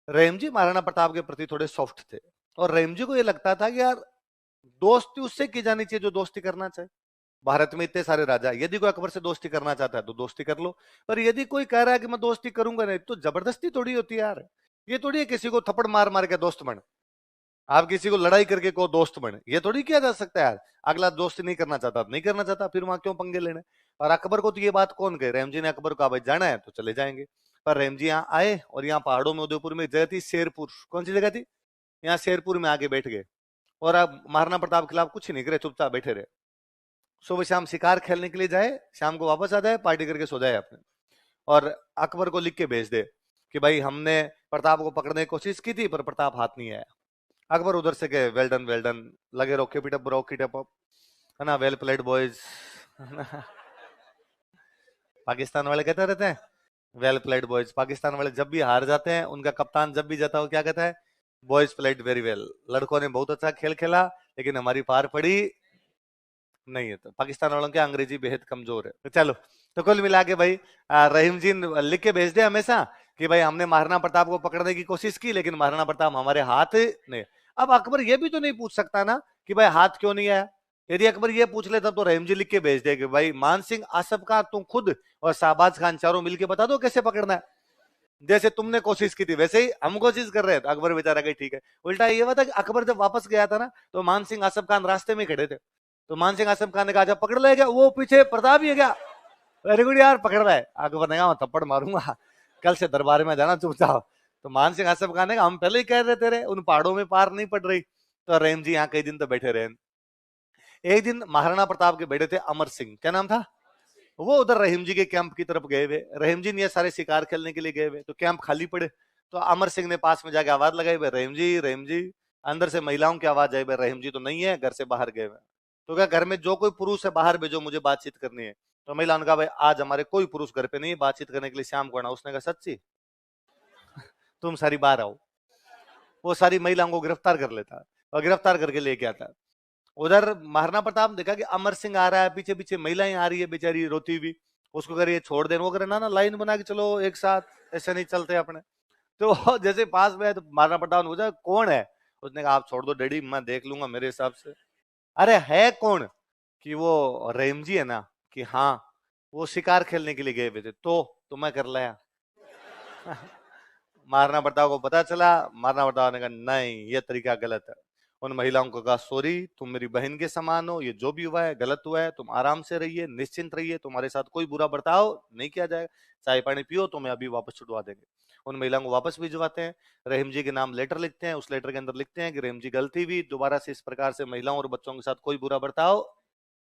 रहीम जी महाराणा प्रताप के प्रति थोड़े सॉफ्ट थे, और रहीम जी को ये लगता था कि यार दोस्ती उससे की जानी चाहिए जो दोस्ती करना चाहे। भारत में इतने सारे राजा, यदि कोई अकबर से दोस्ती करना चाहता है तो दोस्ती कर लो, पर यदि कोई कह रहा है कि मैं दोस्ती करूंगा नहीं, तो जबरदस्ती थोड़ी होती है यार। ये थोड़ी है किसी को थप्पड़ मार मार के दोस्त बन, आप किसी को लड़ाई करके को दोस्त बने, ये थोड़ी किया जा सकता है यार। अगला दोस्ती नहीं करना चाहता, नहीं करना चाहता, फिर वहां क्यों पंगे लेने। और अकबर को तो ये बात कौन कहे, रहीम जी ने अकबर को कहा भाई जाना है तो चले जाएंगे। पर रहीम जी यहाँ आए, और यहाँ पहाड़ों में उदयपुर में एक जगह थी शेरपुर, कौन सी जगह थी? यहाँ शेरपुर में आके बैठ गए, और अब महाराणा प्रताप के खिलाफ कुछ नहीं करे, चुपचाप बैठे रहे। सुबह शाम शिकार खेलने के लिए जाए, शाम को वापस आ जाए, पार्टी करके सो जाए अपने। और अकबर को लिख के भेज दे कि भाई हमने प्रताप को पकड़ने की कोशिश की थी पर प्रताप हाथ नहीं आया। अकबर उधर से गए, वेल डन, लगे रोके पीटअप रॉकी टप, है ना, वेल प्लेड बॉयज। पाकिस्तान वाले कहते रहते हैं वेल प्लेड बॉयज। पाकिस्तान वाले जब भी हार जाते हैं, उनका कप्तान जब भी जाता है वो क्या कहता है? बॉयज प्लेड वेरी वेल, लड़कों ने बहुत अच्छा खेल खेला लेकिन हमारी पार पड़ी नहीं है। तो पाकिस्तान वालों की अंग्रेजी बेहद कमजोर है। तो चलो, तो कुल मिला के भाई रहीम जी लिख के भेज दे हमेशा कि भाई हमने महाराणा प्रताप को पकड़ने की कोशिश की लेकिन महाराणा प्रताप हमारे हाथ नहीं। अब अकबर ये भी तो नहीं पूछ सकता ना कि भाई हाथ क्यों नहीं आया। यदि अकबर ये पूछ लेता तो रहीम जी लिख के भेज दे कि भाई मान सिंह आसफ खान तुम खुद और शाहबाज खान चारों मिलके बता दो कैसे पकड़ना है, जैसे तुमने कोशिश की थी वैसे ही हम कोशिश कर रहे हैं। तो अकबर बेचारा कही ठीक है। उल्टा ये हुआ था कि अकबर जब वापस गया था ना, तो मान सिंह आसफ खान रास्ते में खड़े थे। तो मान सिंह आसफ खान ने कहा जब पकड़ लेगा, वो पीछे प्रताप ही है क्या? वेरी गुड यार, पकड़ रहा है। अकबर ने कहा थप्पड़ मारूंगा, कल से दरबार में जाना चुपचाप। तो मान सिंह आसफ खान ने कहा हम पहले ही कह रहे थे उन पहाड़ों में पार नहीं पड़ रही। तो रहीम जी यहाँ कई दिन तो बैठे रहे। एक दिन महाराणा प्रताप के बेटे थे अमर सिंह, क्या नाम था? वो उधर रहीम जी के कैंप की तरफ गए हुए, रहीम जी ने सारे शिकार खेलने के लिए गए हुए, तो कैंप खाली पड़े। तो अमर सिंह ने पास में जाके आवाज लगाई, भाई रहीम जी, रहीम जी। अंदर से महिलाओं की आवाज आई, भाई रहीम जी तो नहीं है, घर से बाहर गए हुए। तो क्या घर में जो कोई पुरुष है बाहर भेजो, मुझे बातचीत करनी है। तो महिला ने कहा भाई आज हमारे कोई पुरुष घर पे नहीं है, बातचीत करने के लिए शाम को आना। उसने कहा सच्ची? तुम सारी बाहर आओ। वो सारी महिलाओं को गिरफ्तार कर लेता और गिरफ्तार करके लेके आता। उधर महाराणा प्रताप देखा कि अमर सिंह आ रहा है, पीछे पीछे महिलाएं आ रही है बेचारी रोती हुई। उसको करे ये छोड़ देना, वो करे ना ना लाइन बना के चलो एक साथ, ऐसे नहीं चलते अपने। तो जैसे पास में है तो महाराणा प्रताप ने पूछा कौन है? उसने कहा आप छोड़ दो डैडी, मैं देख लूंगा मेरे हिसाब से। अरे है कौन? कि वो रहीम जी है ना। कि हाँ, वो शिकार खेलने के लिए गए हुए थे, तो मैं कर लाया। महाराणा प्रताप को पता चला, महाराणा प्रताप ने कहा नहीं ये तरीका गलत है। उन महिलाओं को कहा सॉरी, तुम मेरी बहन के समान हो, ये जो भी हुआ है गलत हुआ है, तुम आराम से रहिए, निश्चिंत रहिए, तुम्हारे साथ कोई बुरा बर्ताव नहीं किया जाएगा। चाय पानी पियो, तुम्हें अभी वापस छुड़वा देंगे। उन महिलाओं को वापस भिजवाते हैं, रहीम जी के नाम लेटर लिखते हैं, उस लेटर के अंदर लिखते हैं कि रहीम जी गलती हुई, दोबारा से इस प्रकार से महिलाओं और बच्चों के साथ कोई बुरा बर्ताव।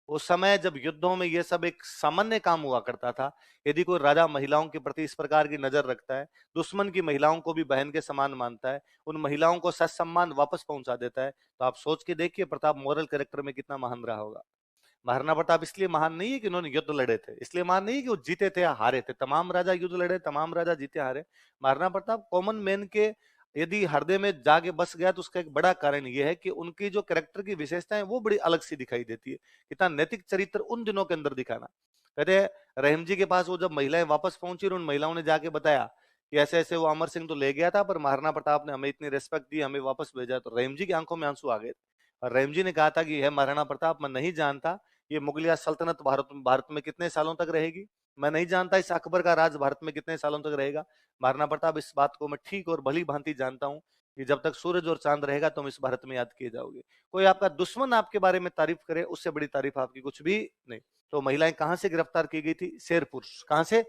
उस समय जब युद्धों में ये सब एक सामान्य काम हुआ करता था, यदि कोई राजा महिलाओं के प्रति इस प्रकार की नजर रखता है, दुश्मन की महिलाओं को भी बहन के समान मानता है, उन महिलाओं को ससम्मान वापस पहुंचा देता है, तो आप सोच के देखिए प्रताप मॉरल कैरेक्टर में कितना महान रहा होगा। महाराणा प्रताप इसलिए महान नहीं है कि उन्होंने युद्ध लड़े थे, इसलिए महान नहीं है कि वो जीते थे या हारे थे, तमाम राजा युद्ध लड़े, तमाम राजा जीते हारे। महाराणा प्रताप कॉमन मैन के यदि हृदय में जाके बस गया तो उसका एक बड़ा कारण यह है कि उनकी जो कैरेक्टर की विशेषताएं वो बड़ी अलग सी दिखाई देती है। कितना नैतिक चरित्र उन दिनों के अंदर दिखाना। कहते हैं रहीम जी के पास वो जब महिलाएं वापस पहुंची और उन महिलाओं ने जाके बताया कि ऐसे ऐसे वो अमर सिंह तो ले गया था पर महाराणा प्रताप ने हमें इतनी रिस्पेक्ट दी, हमें वापस भेजा, तो रहीम जी की आंखों में आंसू आ गए। और रहीम जी ने कहा था कि यह महाराणा प्रताप मैं नहीं जानता ये मुगलिया सल्तनत भारत में कितने सालों तक रहेगी, मैं नहीं जानता इस अकबर का राज भारत में कितने सालों तक रहेगा। महाराणा प्रताप इस बात को मैं ठीक और भली भांति जानता हूँ कि जब तक सूरज और चांद रहेगा तुम इस भारत में याद किए जाओगे। कोई आपका दुश्मन आपके बारे में तारीफ करे उससे बड़ी तारीफ आपकी कुछ भी नहीं। तो महिलाएं कहां से गिरफ्तार की गई थी? शेरपुर। कहां से?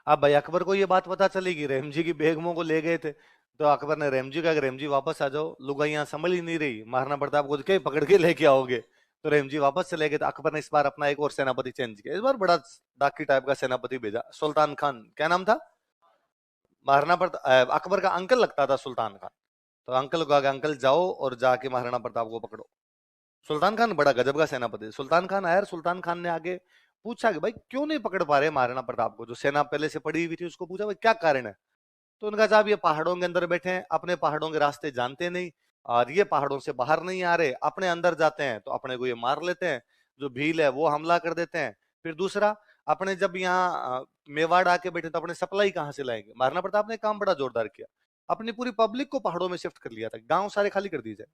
अब भाई अकबर को ये बात पता चलेगी रहीम जी की बेगमों को ले गए थे, तो अकबर ने रहीम जी का रहीम जी वापस आ जाओ, लुगाइयां संभल ही नहीं रही, महाराणा प्रताप को क्या पकड़ के लेके आओगे। तो रहीम जी वापस चले गए। तो अकबर ने इस बार अपना एक और सेनापति चेंज किया, इस बार बड़ा डाकी टाइप का सेनापति भेजा, सुल्तान खान। क्या नाम था? महाराणा प्रताप अकबर का अंकल लगता था सुल्तान खान। तो अंकल को कहा अंकल जाओ और जाके महाराणा प्रताप को पकड़ो। सुल्तान खान बड़ा गजब का सेनापति। सुल्तान खान आया, सुल्तान खान ने आगे पूछा कि भाई क्यों नहीं पकड़ पा रहे महाराणा प्रताप को, जो सेना पहले से पड़ी हुई थी उसको पूछा भाई क्या कारण है। तो उनका साहब ये पहाड़ों के अंदर बैठे हैं, अपने पहाड़ों के रास्ते जानते नहीं, और ये पहाड़ों से बाहर नहीं आ रहे, अपने अंदर जाते हैं तो अपने को ये मार लेते हैं, जो भील है वो हमला कर देते हैं। फिर दूसरा, अपने जब यहाँ मेवाड़ आके बैठे तो अपने सप्लाई कहाँ से लाएंगे। महाराणा प्रताप ने काम बड़ा जोरदार किया, अपनी पूरी पब्लिक को पहाड़ों में शिफ्ट कर लिया था, गांव सारे खाली कर दिए जाए।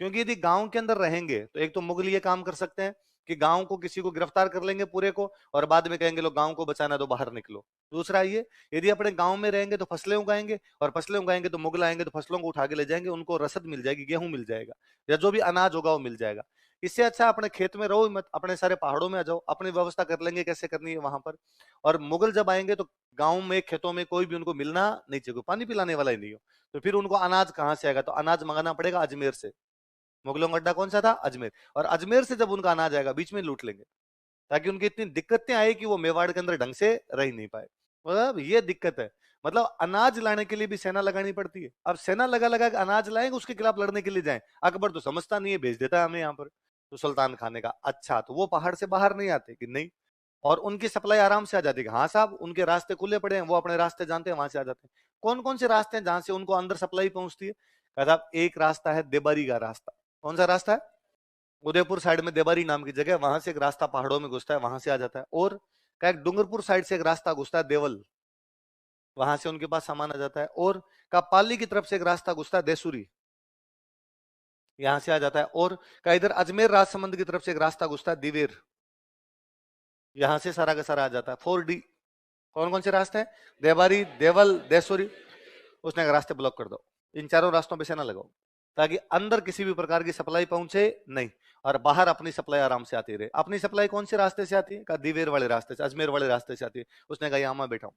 क्योंकि यदि गांव के अंदर रहेंगे तो एक तो मुगल ये काम कर सकते हैं कि गांव को किसी को गिरफ्तार कर लेंगे पूरे को, और बाद में कहेंगे लो गांव को बचाना तो बाहर निकलो। दूसरा ये, यदि अपने गांव में रहेंगे तो फसलें उगाएंगे, और फसलें उगाएंगे तो मुगल आएंगे तो फसलों को उठा के ले जाएंगे, उनको रसद मिल जाएगी, गेहूं मिल जाएगा, या जो भी अनाज होगा वो मिल जाएगा। इससे अच्छा अपने खेत में रहो मत, अपने सारे पहाड़ों में आ जाओ, अपनी व्यवस्था कर लेंगे कैसे करनी है वहां पर। और मुगल जब आएंगे तो गांव में खेतों में कोई भी उनको मिलना नहीं चाहिए, पानी पिलाने वाला ही नहीं हो, तो फिर उनको अनाज कहां से आएगा, तो अनाज मंगाना पड़ेगा अजमेर से। मुगलों का अड्डा कौन सा था, अजमेर, और अजमेर से जब उनका अनाज आएगा बीच में लूट लेंगे, ताकि उनकी इतनी दिक्कतें आए कि वो मेवाड़ के अंदर ढंग से रह ही नहीं पाए। मतलब ये दिक्कत है, मतलब अनाज लाने के लिए भी सेना लगानी पड़ती है। अब सेना लगा लगा के अनाज लाएंगे, उसके खिलाफ लड़ने के लिए जाएं, अकबर तो समझता नहीं है, भेज देता है हमें यहाँ पर। तो सुल्तान खान ने कहा अच्छा, तो वो पहाड़ से बाहर नहीं आते कि नहीं, और उनकी सप्लाई आराम से आ जाती है। हाँ साहब, उनके रास्ते खुले पड़े हैं, वो अपने रास्ते जानते हैं, वहां से आ जाते हैं। कौन कौन से रास्ते हैं जहां से उनको अंदर सप्लाई पहुंचती है। कहा साहब एक रास्ता है देबारी का रास्ता। कौन सा रास्ता है, उदयपुर साइड में देबारी नाम की जगह, वहां से एक रास्ता पहाड़ों में घुसता है, वहां से आ जाता है। और का एक डूंगरपुर साइड से एक रास्ता घुसता है देवल, वहां से उनके पास सामान आ जाता है। और का पाली की तरफ से एक रास्ता घुसता है देसुरी, यहां से आ जाता है। और का इधर अजमेर राजसमंद की तरफ से एक रास्ता घुसता है दिवेर, यहां से सारा का सारा आ जाता है। 4D कौन कौन से रास्ते हैं, देबारी, देवल, देसुरी। उसने कहा रास्ते ब्लॉक कर दो, इन चारों रास्तों पे सेना लगाओ, ताकि अंदर किसी भी प्रकार की सप्लाई पहुंचे नहीं, और बाहर अपनी सप्लाई आराम से आती रहे। अपनी सप्लाई कौन से रास्ते से आती है, कहा दिवेर वाले रास्ते से, अजमेर वाले रास्ते से आती है। उसने कहा यहां मैं बैठा हूं,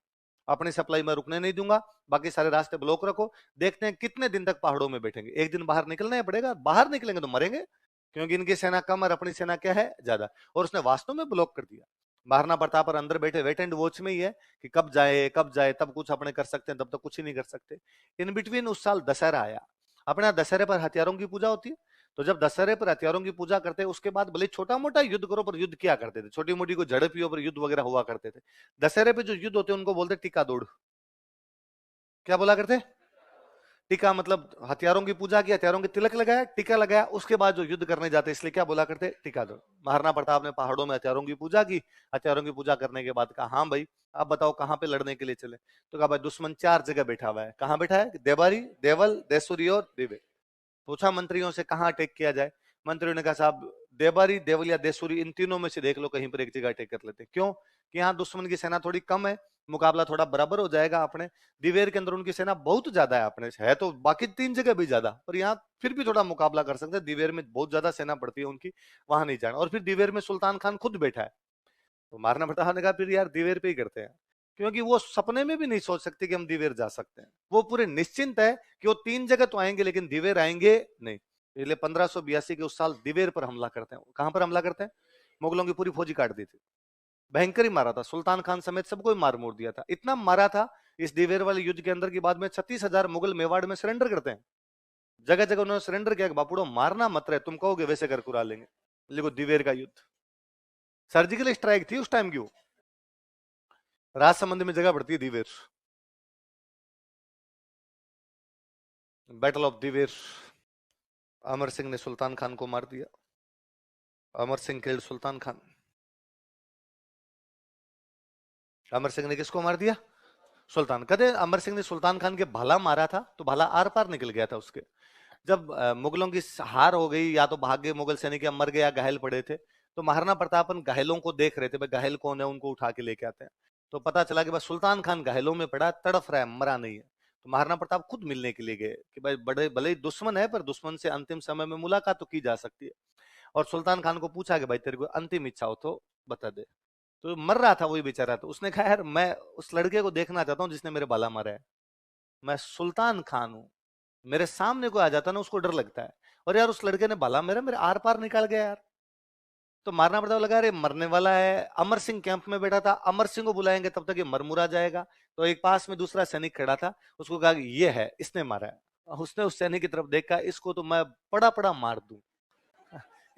अपनी सप्लाई में रुकने नहीं दूंगा, बाकी सारे रास्ते ब्लॉक रखो, देखते हैं कितने दिन तक पहाड़ों में बैठेंगे। एक दिन बाहर निकलना ही पड़ेगा, बाहर निकलेंगे तो मरेंगे, क्योंकि इनकी सेना कम और अपनी सेना क्या है, ज्यादा। और उसने वास्तव में ब्लॉक कर दिया। महाराणा प्रताप पर अंदर बैठे वेट एंड वॉच में ही है कि कब जाए कब जाए, तब कुछ अपने कर सकते हैं, तब तक कुछ ही नहीं कर सकते। इन बिटवीन उस साल दशहरा आया, अपने यहाँ दशहरे पर हथियारों की पूजा होती है। तो जब दशहरे पर हथियारों की पूजा करते हैं, उसके बाद भले छोटा मोटा युद्ध करो, पर युद्ध क्या करते थे, छोटी मोटी को झड़पियों पर युद्ध वगैरह हुआ करते थे। दशहरे पे जो युद्ध होते हैं उनको बोलते टीका दौड़। क्या बोला करते, टीका मतलब हथियारों की पूजा की, हथियारों के तिलक लगाया, टीका लगाया, उसके बाद जो युद्ध करने जाते, इसलिए क्या बोला करते, टीका दौड़। महाराणा प्रताप ने पहाड़ों में हथियारों की पूजा की, हथियारों की पूजा करने के बाद कहा हाँ भाई अब बताओ कहां पे लड़ने के लिए चले। तो कहा भाई दुश्मन 4 जगह बैठा हुआ है। कहां बैठा है, देबारी, देवल, देसुरी और दिवे। पूछा मंत्रियों से कहां अटैक किया जाए। मंत्रियों ने कहा साहब देबारी, देवल या देसुरी, इन तीनों में से देख लो, कहीं पर एक जगह अटैक कर लेते। क्यों, कि यहाँ दुश्मन की सेना थोड़ी कम है, मुकाबला थोड़ा बराबर हो जाएगा। अपने दिवेर के अंदर उनकी सेना बहुत ज्यादा है, अपने है तो बाकी 3 जगह भी ज्यादा, पर यहाँ फिर भी थोड़ा मुकाबला कर सकते हैं। दिवेर में बहुत ज्यादा सेना पड़ती है उनकी, वहां नहीं जाना। और फिर दिवेर में सुल्तान खान खुद बैठा है। तो महाराणा प्रताप ने कहा फिर यार दिवेर पे ही करते हैं, क्योंकि वो सपने में भी नहीं सोच सकते कि हम दिवेर जा सकते हैं। वो पूरे निश्चिंत है कि वो 3 जगह तो आएंगे लेकिन दिवेर आएंगे नहीं। इसलिए 1582 के उस साल दिवेर पर हमला करते हैं। कहां पर हमला करते हैं, मुगलों की पूरी फौजी काट दी थी, भयंकर ही मारा था, सुल्तान खान समेत सबको मार मोड़ दिया था। इतना मारा था इस दिवेर वाले युद्ध के अंदर की बाद में 36,000 मुगल मेवाड़ में सरेंडर करते हैं। जगह जगह उन्होंने सरेंडर किया, बापुड़ो मारना मत रहे, तुम कहोगे वैसे कर कुरा लेंगे। लेकिन दिवेर का युद्ध सर्जिकल स्ट्राइक थी उस टाइम की, वो राजसमंद में जगह पड़ती है दिवेर। बैटल ऑफ दिवेर, अमर सिंह ने सुल्तान खान को मार दिया। अमर सिंह किल्ड सुल्तान खान। अमर सिंह ने किसको मार दिया, सुल्तान। कहते अमर सिंह ने सुल्तान खान के भाला मारा था तो भाला आर पार निकल गया था उसके। जब मुगलों की हार हो गई, या तो भाग गए मुगल सैनिक, या मर गए, या घायल पड़े थे, तो महाराणा प्रतापन घायलों को देख रहे थे, भाई घायल कौन है, उनको उठा के लेके आते हैं। तो पता चला कि बस सुल्तान खान घायलों में पड़ा, तड़फ रहा है, मरा नहीं है। तो महाराणा प्रताप खुद मिलने के लिए गए कि भाई बड़े भले ही दुश्मन है, पर दुश्मन से अंतिम समय में मुलाकात तो की जा सकती है। और सुल्तान खान को पूछा कि भाई तेरे को अंतिम इच्छा हो तो बता दे। तो मर रहा था वही बेचारा, तो उसने कहा यार मैं उस लड़के को देखना चाहता हूँ जिसने मेरे बाला मारा है। मैं सुल्तान खान हूँ, मेरे सामने कोई आ जाता ना उसको डर लगता है, और यार उस लड़के ने बाला मेरा मेरे आर पार निकाल गया यार। तो मारना पड़ता, लगा अरे मरने वाला है। अमर सिंह कैंप में बैठा था, अमर सिंह को बुलाएंगे तब तक ये मरमुरा जाएगा। तो एक पास में दूसरा सैनिक खड़ा था, उसको कहा कि ये है, इसने मारा है। उसने उस सैनिक की तरफ देखा, इसको तो मैं पड़ा पड़ा मार दूं,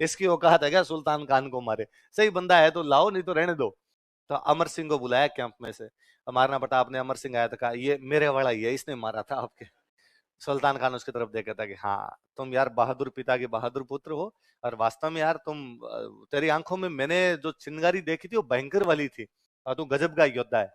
इसकी औकात है क्या सुल्तान खान को मारे, सही बंदा है तो लाओ, नहीं तो रहने दो। तो अमर सिंह को बुलाया कैंप में से, मारना प्रताप ने अमर सिंह आया था, कहा ये मेरे वाला ही है, इसने मारा था आपके। सुल्तान खान उसकी तरफ देखा था कि हाँ तुम यार बहादुर पिता के बहादुर पुत्र हो, और वास्तव में यार तुम, तेरी आंखों में मैंने जो चिंगारी देखी थी वो भयंकर वाली थी, और तू गजब का योद्धा है।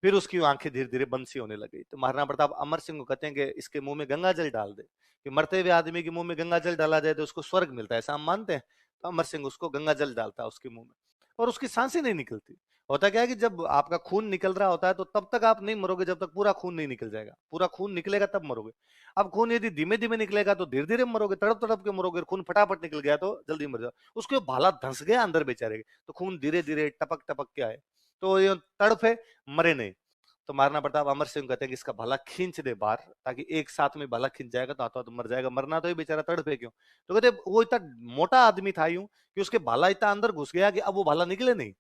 फिर उसकी आंखें धीरे धीरे बंद सी होने लगी। तो महाराणा प्रताप अमर सिंह को कहते हैं कि इसके मुंह में गंगा जल डाल दे, कि मरते हुए आदमी के मुंह में गंगा जल डाला जाए तो उसको स्वर्ग मिलता है, ऐसा हम मानते हैं। तो अमर सिंह उसको गंगा जल डालता है उसके मुंह में, और उसकी सांसें नहीं निकलती। होता क्या है कि जब आपका खून निकल रहा होता है तो तब तक आप नहीं मरोगे जब तक पूरा खून नहीं निकल जाएगा, पूरा खून निकलेगा तब मरोगे। अब खून यदि धीमे धीमे निकलेगा तो धीरे धीरे मरोगे, तड़प तड़प के मरोगे। खून फटाफट निकल गया तो जल्दी मर जाओ। उसको भाला धंस गया अंदर बेचारे के, तो खून धीरे धीरे टपक टपक के आए, तो ये तड़फे, मरे नहीं। तो महाराणा प्रताप अमर सिंह कहते हैं कि इसका भाला खींच दे बाहर, ताकि एक साथ में भाला खींच जाएगा तो हाथों हाथ मर जाएगा, मरना तो ये बेचारा तड़फे क्यों। तो कहते वो इतना मोटा आदमी था यूं कि उसके भाला इतना अंदर घुस गया कि अब वो भाला निकले नहीं।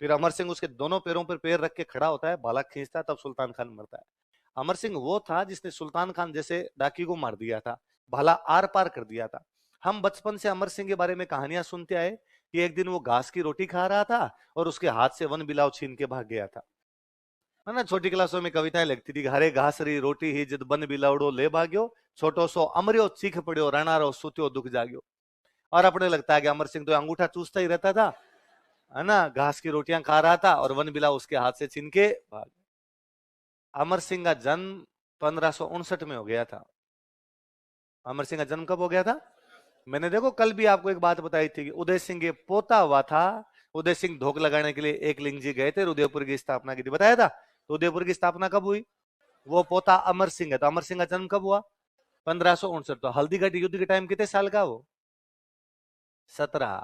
फिर अमर सिंह उसके दोनों पैरों पर पैर रख के खड़ा होता है, भाला खींचता है, तब सुल्तान खान मरता है। अमर सिंह वो था जिसने सुल्तान खान जैसे डाकी को मार दिया था, भाला आर पार कर दिया था। हम बचपन से अमर सिंह के बारे में कहानियां सुनते आए कि एक दिन वो घास की रोटी खा रहा था और उसके हाथ से वन बिलाव छीन के भाग गया था। है ना, छोटी क्लासों में कविताएं लगती थी, हरे घासरी रोटी ही जिद बन बिलावड़ो ले भाग्यो, छोटो सो अमरियो चीख पड़ियो राणा रो सुत्यो दुख जाग्यो। और अपने लगता है कि अमर सिंह तो अंगूठा चूसता ही रहता था, है ना, घास की रोटियां खा रहा था और वन बिलाव उसके हाथ से छीन के भाग। अमर सिंह का जन्म 1559 में हो गया था। अमर सिंह का जन्म कब हो गया था? मैंने देखो कल भी आपको एक बात बताई थी कि उदय सिंह के पोता हुआ था। उदय सिंह धोख लगाने के लिए एक लिंग जी गए थे, उदयपुर की स्थापना की थी, बताया था। तो उदयपुर की स्थापना कब हुई? वो पोता अमर सिंह है, तो अमर सिंह का जन्म कब हुआ? 1559। तो हल्दीघाटी युद्ध के टाइम कितने साल का वो? 17।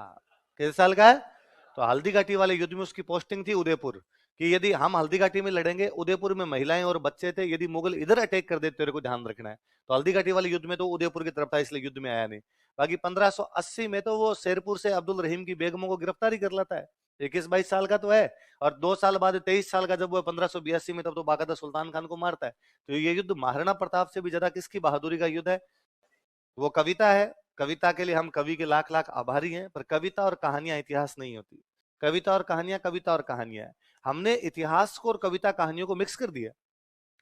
कितने साल का है? तो हल्दीघाटी वाले युद्ध में उसकी पोस्टिंग थी उदयपुर, कि यदि हम हल्दीघाटी में लड़ेंगे, उदयपुर में महिलाएं और बच्चे थे, यदि मुगल इधर अटैक कर देते तेरे को ध्यान रखना है। तो हल्दीघाटी वाले युद्ध में तो उदयपुर की तरफ था, इसलिए युद्ध में आया नहीं। बाकी 1580 में तो वो शेरपुर से अब्दुल रहीम की बेगमों को गिरफ्तारी कर लेता है, 21-22 साल का तो है। और 2 साल बाद 23 साल का जब वो 1582 में, तब तो बाकायदा सुल्तान खान को मारता है। तो ये युद्ध महाराणा प्रताप से भी ज्यादा किसकी बहादुरी का युद्ध है? वो कविता है। कविता के लिए हम कवि के लाख लाख आभारी हैं, पर कविता और कहानियां इतिहास नहीं होती। कविता और कहानियां, कविता और कहानियां है। हमने इतिहास को और कविता कहानियों को मिक्स कर दिया,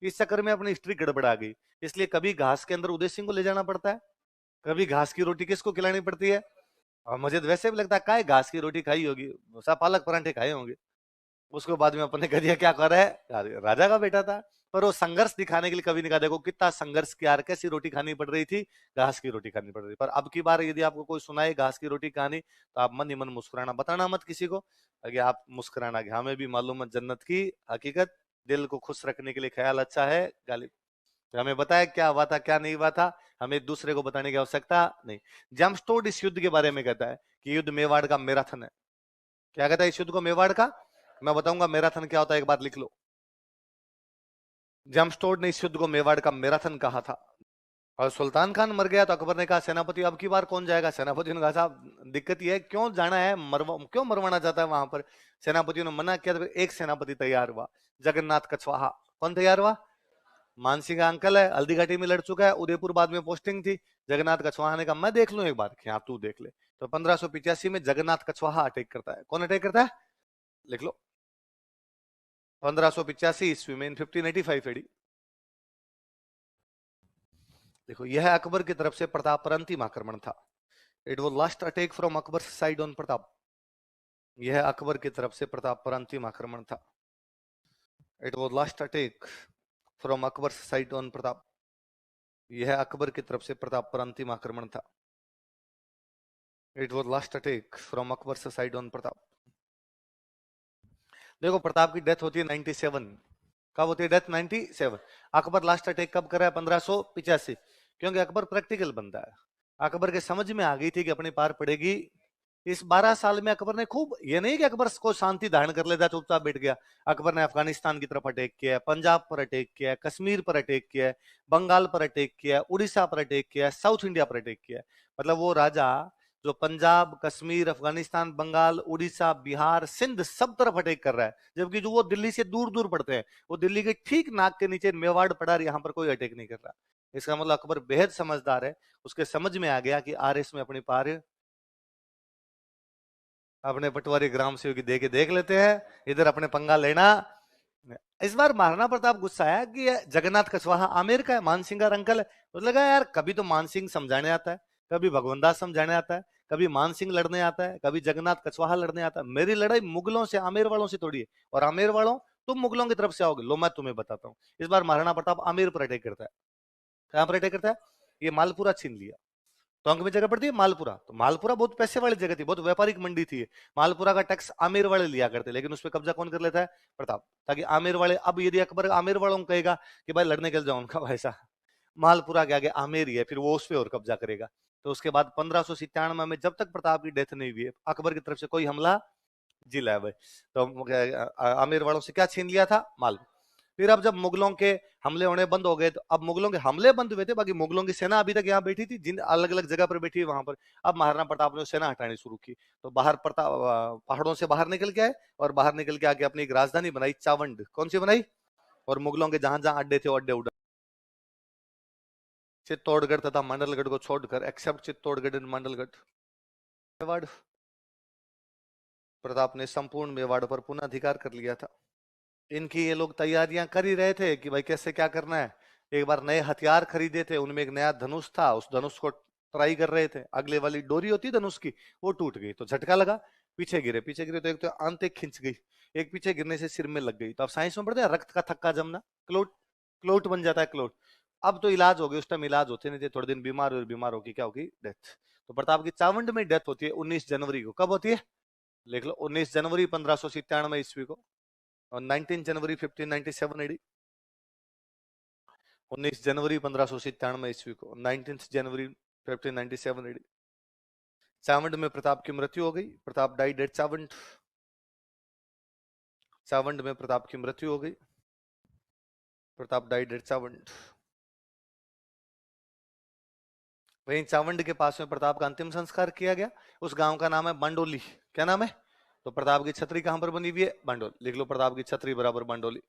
इस चक्कर में अपनी हिस्ट्री गड़बड़ा गई। इसलिए कभी घास के अंदर उदय सिंह को ले जाना पड़ता है, कभी घास की रोटी किसको खिलानी पड़ती है। और मुझे तो वैसे भी लगता है काय घास की रोटी खाई होगी, सब पालक परांठे खाए होंगे। उसको बाद में अपने कह दिया क्या कर रहा है, राजा का बेटा था। पर वो संघर्ष दिखाने के लिए कभी नहीं कहा, देखो कितना संघर्ष किया, कैसी रोटी खानी पड़ रही थी, घास की रोटी खानी पड़ रही। पर अब की बार यदि आपको कोई सुनाए घास की रोटी कहानी, तो आप मन ही मन मुस्कुराना, बताना मत किसी को, अगर आप मुस्कुराना कि हमें भी मालूम है जन्नत की हकीकत, दिल को खुश रखने के लिए ख्याल अच्छा है गालिब। तो हमें बताया क्या हुआ था क्या नहीं हुआ था, हमें दूसरे को बताने की आवश्यकता नहीं। जम्स्टोड इस युद्ध के बारे में कहता है कि युद्ध मेवाड़ का मैराथन है। क्या कहता है इस युद्ध को? मेवाड़ का। मैं बताऊंगा मैराथन क्या होता है, एक बात लिख लो। जम्स्टोड ने इस युद्ध को मेवाड़ का मैराथन कहा था। और सुल्तान खान मर गया तो अकबर ने कहा सेनापति अब की बार कौन जाएगा? सेनापति ने कहा साहब दिक्कत यह है, क्यों जाना है, क्यों मरवाना चाहता है वहां पर? सेनापति ने मना किया, तो एक सेनापति तैयार हुआ, जगन्नाथ कछवाहा। कौन तैयार हुआ? मानसिंह का अंकल है, हल्दीघाटी में लड़ चुका है, उदयपुर बाद में पोस्टिंग थी। जगन्नाथ कछवाहा ने कहा मैं देख लूं एक बार, क्या तू देख ले। तो 1585 में जगन्नाथ कछवाहा अटैक करता है। कौन अटैक करता है? लिख लो, 1585 ईस्वी में, इन 1585 एडी। देखो यह अकबर की तरफ से प्रताप पर अंतिम आक्रमण था। It was last attack from Akbar side on Pratap. यह अकबर की तरफ से प्रताप पर अंतिम आक्रमण था। It was last attack from Akbar side on Pratap. यह अकबर की तरफ से प्रताप पर अंतिम आक्रमण था। It was last attack from Akbar side on Pratap. देखो प्रताप की डेथ होती है 97। कब होती है डेथ? 97। अकबर लास्ट अटैक कब कर रहा है? 1585। क्योंकि अकबर प्रैक्टिकल बंदा है। अकबर के समझ में आ गई थी कि अपनी पार पड़ेगी। इस 12 साल में अकबर ने खूब, ये नहीं कि अकबर को शांति धारण कर लेता चुपचाप बैठ गया। अकबर ने अफगानिस्तान की तरफ अटैक किया है, पंजाब पर अटैक किया है, कश्मीर पर अटैक किया है, बंगाल पर अटैक किया है, उड़ीसा पर अटैक किया है, साउथ इंडिया पर अटैक किया है। मतलब वो राजा जो पंजाब, कश्मीर, अफगानिस्तान, बंगाल, उड़ीसा, बिहार, सिंध सब तरफ अटैक कर रहा है, जबकि जो वो दिल्ली से दूर दूर पड़ते हैं, वो दिल्ली के ठीक नाक के नीचे मेवाड़ पड़ा, यहाँ पर कोई अटैक नहीं कर रहा। इसका मतलब अकबर बेहद समझदार है, उसके समझ में आ गया कि आरएस में अपनी पार, अपने पटवारी ग्राम सेवक दे के देख लेते हैं, इधर अपने पंगा लेना। इस बार महाराणा प्रताप गुस्सा आया कि जगन्नाथ कछवाहा आमेर का है, मानसिंह का अंकल है। तो लगा यार कभी तो मानसिंह समझाने आता है, कभी भगवंत दास समझाने आता है, कभी मानसिंह लड़ने आता है, कभी जगन्नाथ कछवाहा लड़ने आता है। मेरी लड़ाई मुगलों से, आमेर वालों से थोड़ी है, और आमेर वालों तुम मुगलों की तरफ से आओगे, लो मैं तुम्हें बताता हूँ। इस बार महाराणा प्रताप आमेर पर अटैक करता है। कहां पर अटैक करता है? ये मालपुरा छीन लिया। टोंक में जगह पड़ती है मालपुरा, तो मालपुरा बहुत पैसे वाली जगह थी, बहुत व्यापारिक मंडी थी। मालपुरा का टैक्स आमेर वाले लिया करते, लेकिन उस पर कब्जा कौन कर लेता है? प्रताप। ताकि आमेर वाले, अब यदि अकबर आमेर वालों को कहेगा कि भाई लड़ने के लिए जाओ, उनका ऐसा मालपुरा के आगे आमेर ही है, फिर वो उस पर और कब्जा करेगा। तो उसके बाद 1597 में जब तक प्रताप की डेथ नहीं हुई है, अकबर की तरफ से कोई हमला जिला है भाई। तो आमेर वालों से क्या छीन लिया था? माल। फिर अब जब मुगलों के हमले होने बंद हो गए, तो अब मुगलों के हमले बंद हुए थे, बाकी मुगलों की सेना अभी तक यहाँ बैठी थी, जिन अलग अलग जगह पर बैठी है वहां पर। अब महाराणा प्रताप ने सेना हटानी शुरू की, तो बाहर प्रताप पहाड़ों से बाहर निकल के आए, और बाहर निकल के आके अपनी एक राजधानी बनाई, चावंड। कौन सी बनाई? और मुगलों के जहां जहां अड्डे थे वो अड्डे उड़ा, चित्तौड़गढ़ तथा मंडलगढ़ को छोड़कर, एक्सेप्ट चित्तौड़गढ़ एंड मंडलगढ़। मेवाड़, प्रताप ने संपूर्ण मेवाड़ पर पुनः अधिकार कर लिया था। इनकी ये लोग तैयारियां कर ही रहे थे कि भाई कैसे क्या करना है। एक बार नए हथियार खरीदे थे, उनमें एक नया धनुष था, उस धनुष को ट्राई कर रहे थे। अगले वाली डोरी होती धनुष की, वो टूट गई, तो झटका लगा, पीछे गिरे। पीछे गिरे तो एक तो आंतें खिंच गई, एक पीछे गिरने से सिर में लग गई। तो अब साइंस में पढ़ते हैं रक्त का थक्का जमना, क्लोट, क्लोट बन जाता है, क्लोट। अब तो इलाज हो गया, उस टाइम इलाज होते नहीं थे, थोड़े दिन बीमार हुए, बीमार होगी क्या होगी? डेथ। तो प्रताप की चावंड में डेथ होती है 19 जनवरी को। कब होती है? लिख लो, 19 जनवरी 1597 ईस्वी को, और 19 जनवरी 1597 एडी। 19 जनवरी 1597 ईस्वी को, 19 जनवरी 1597 एडी। चावंड में प्रताप की मृत्यु हो गई। Pratap died at Chavand. चावंड में प्रताप की मृत्यु हो गई। Pratap died at Chavand. वहीं चावंड के पास में प्रताप का अंतिम संस्कार किया गया। उस गांव का नाम है बांडोली। क्या नाम है? तो प्रताप की छतरी कहां पर बनी हुई है? बांडोली। लिख लो, प्रताप की छतरी बराबर बांडोली।